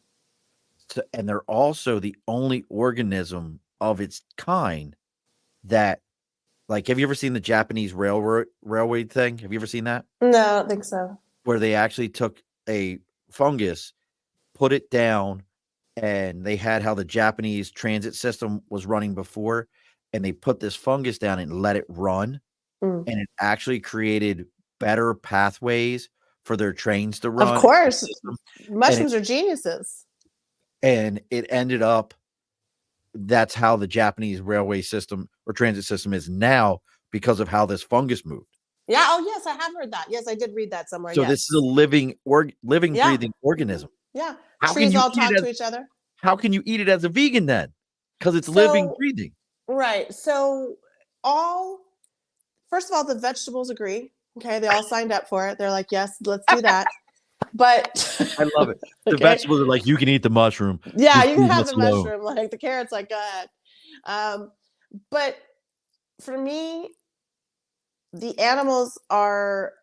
So, and they're also the only organism of its kind that, like, have you ever seen the Japanese railway thing? Have you ever seen that? No, I don't think so. Where they actually took a fungus, put it down, and they had how the Japanese transit system was running before, and they put this fungus down and let it run, Mm. and it actually created better pathways for their trains to Of run. course. And Mushrooms are geniuses. it ended up that's how the Japanese railway system or transit system is now because of how this fungus moved. Yeah. Oh, yes, I have heard that. Yes, I did read that somewhere. So Yes. this is a living Yeah. breathing organism. Yeah. How can Trees you all eat talk it to each other. how can you eat it as a vegan then? Because it's living, So, breathing. right. So, all first of all, the vegetables agree. Okay. They all signed up for it. They're like, yes, let's do that. But, I love it. The okay. vegetables are like, you can eat the mushroom. Yeah, Just you can leave have us the alone. mushroom. Like the carrot's like, go ahead. But for me, the animals are,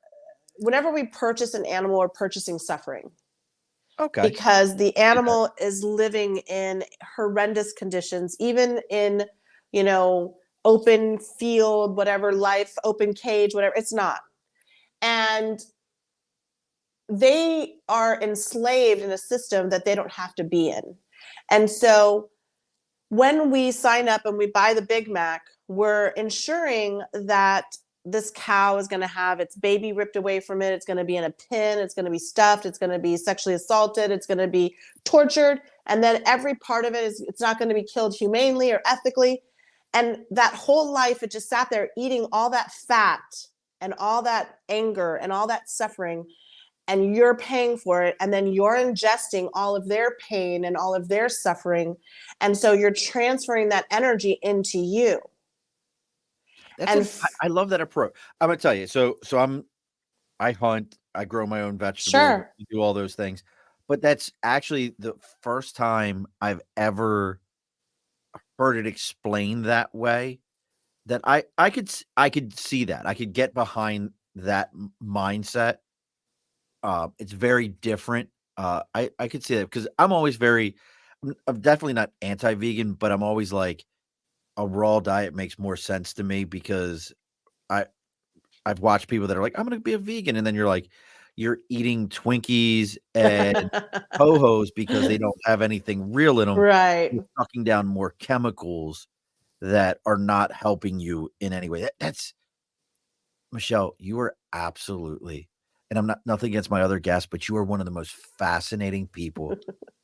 whenever we purchase an animal, we're purchasing suffering. Okay. Because the animal is living in horrendous conditions, even in, open field, whatever life, open cage, whatever. It's not. And they are enslaved in a system that they don't have to be in. And so when we sign up and we buy the Big Mac, we're ensuring that this cow is going to have its baby ripped away from it. It's going to be in a pen. It's going to be stuffed. It's going to be sexually assaulted. It's going to be tortured. And then every part of it is, it's not going to be killed humanely or ethically. And that whole life, it just sat there eating all that fat and all that anger and all that suffering. And you're paying for it. And then you're ingesting all of their pain and all of their suffering. And so you're transferring that energy into you. I love that approach. I'm gonna tell you. So I hunt, I grow my own vegetables, Sure. do all those things. But that's actually the first time I've ever heard it explained that way. That I could see that. I could get behind that mindset. It's very different. I could see that because I'm always I'm definitely not anti-vegan, but I'm always like a raw diet makes more sense to me because I I've watched people that are like, I'm gonna be a vegan, and then you're eating Twinkies and ho-hos because they don't have anything real in them. Right. You're sucking down more chemicals that are not helping you in any way. That's Michelle, you are absolutely, and I'm not nothing against my other guests, but you are one of the most fascinating people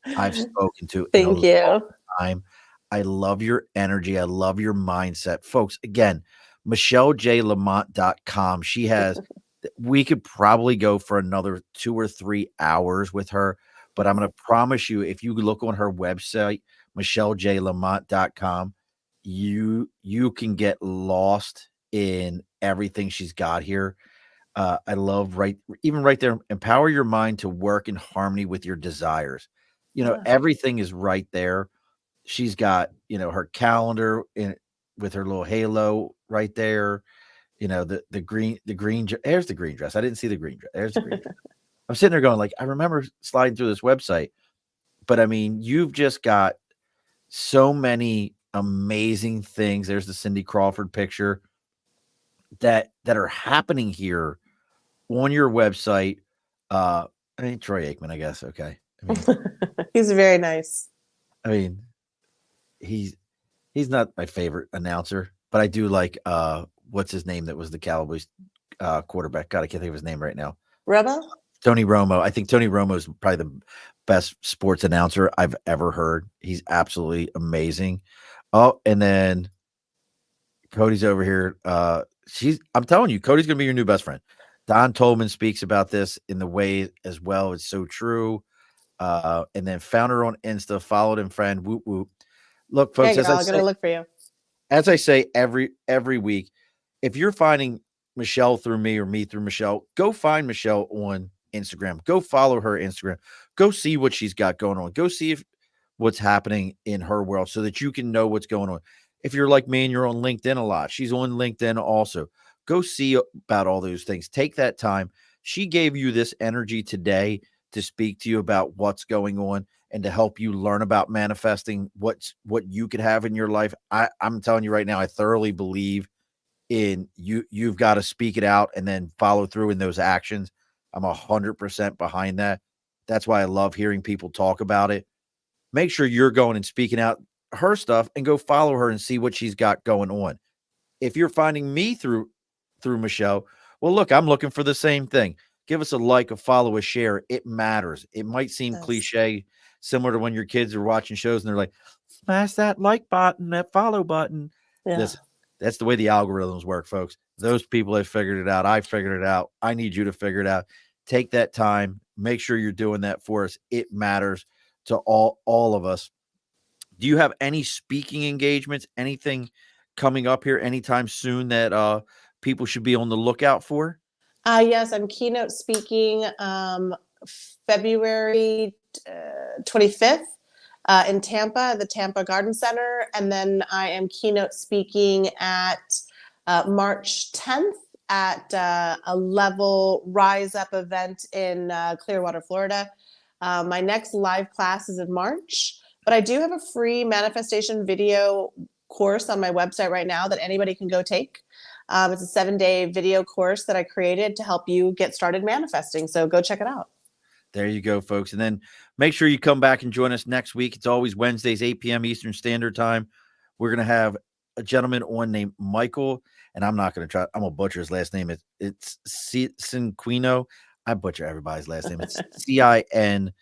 I've spoken to in a Thank long you. time. I love your energy. I love your mindset. Folks, again, michellejlamont.com. She has, we could probably go for another 2 or 3 hours with her, but I'm going to promise you, if you look on her website, michellejlamont.com, you can get lost in everything she's got here. I love even right there, empower your mind to work in harmony with your desires. Yeah. Everything is right there. She's got, her calendar with her little halo right there. The green there's the green dress. I didn't see the green dress. There's the green dress. I'm sitting there going like, I remember sliding through this website, but I mean, you've just got so many amazing things. There's the Cindy Crawford picture that are happening here on your website. I mean, Troy Aikman, I guess. Okay. He's very nice. I mean, he's not my favorite announcer, but I do like what's his name that was the Cowboys quarterback. God, I can't think of his name right now. Robo? Tony Romo. I think Tony Romo is probably the best sports announcer I've ever heard. He's absolutely amazing. Oh, and then Cody's over here. I'm telling you, Cody's gonna be your new best friend. Don Tolman speaks about this in the way as well. It's so true. And then found her on Insta, followed and friend. Whoop whoop. Look, folks, I'm gonna look for you. As I say every week, if you're finding Michelle through me or me through Michelle, go find Michelle on Instagram. Go follow her Instagram. Go see what she's got going on. Go see what's happening in her world so that you can know what's going on. If you're like me and you're on LinkedIn a lot, she's on LinkedIn also. Go see about all those things. Take that time. She gave you this energy today to speak to you about what's going on and to help you learn about manifesting what you could have in your life. I'm telling you right now, I thoroughly believe in you. You've got to speak it out and then follow through in those actions. I'm 100% behind that. That's why I love hearing people talk about it. Make sure you're going and speaking out her stuff and go follow her and see what she's got going on. If you're finding me through Michelle, well, look, I'm looking for the same thing. Give us a like, a follow, a share. It matters. It might seem cliche, similar to when your kids are watching shows and they're like, smash that like button, that follow button. Yeah. That's the way the algorithms work, folks. Those people have figured it out. I figured it out. I need you to figure it out. Take that time. Make sure you're doing that for us. It matters to all of us. Do you have any speaking engagements, anything coming up here anytime soon that people should be on the lookout for? Yes, I'm keynote speaking February 25th in Tampa, the Tampa Garden Center. And then I am keynote speaking at March 10th at a Level Rise Up event in Clearwater, Florida. My next live class is in March, but I do have a free manifestation video course on my website right now that anybody can go take. It's a 7-day video course that I created to help you get started manifesting. So go check it out. There you go, folks. And then make sure you come back and join us next week. It's always Wednesdays, 8 p.m. Eastern Standard Time. We're going to have a gentleman on named Michael, and I'm not going to try. I'm going to butcher his last name. It's Cinquino. I butcher everybody's last name. It's Cinquino.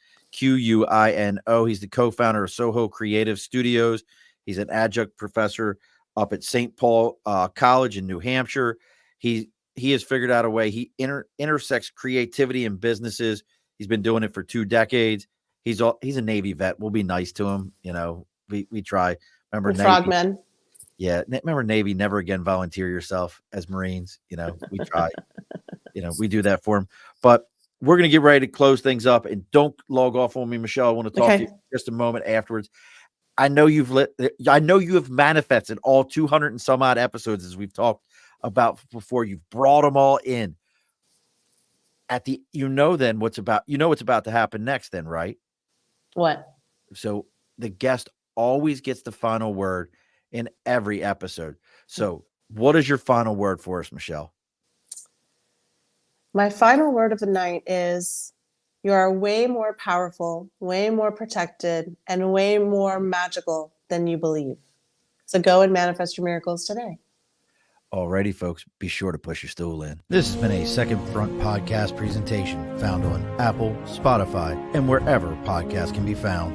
He's the co-founder of Soho Creative Studios. He's an adjunct professor up at St. Paul College in New Hampshire. He has figured out a way. He intersects creativity and businesses. He's been doing it for 2 decades. He's a Navy vet. We'll be nice to him. You know, we try. Remember Navy? Frogmen. Yeah. Remember Navy, never again volunteer yourself as Marines. You know, we try. We do that for him. But we're going to get ready to close things up. And don't log off on me, Michelle. I want to talk to you just a moment afterwards. I know you have manifested all 200 and some odd episodes as we've talked about before. You've brought them all in. What's about to happen next then, right? What? So the guest always gets the final word in every episode. So what is your final word for us, Michelle? My final word of the night is you are way more powerful, way more protected, and way more magical than you believe. So go and manifest your miracles today. Alrighty, folks, be sure to push your stool in. This has been a Second Front podcast presentation found on Apple, Spotify, and wherever podcasts can be found.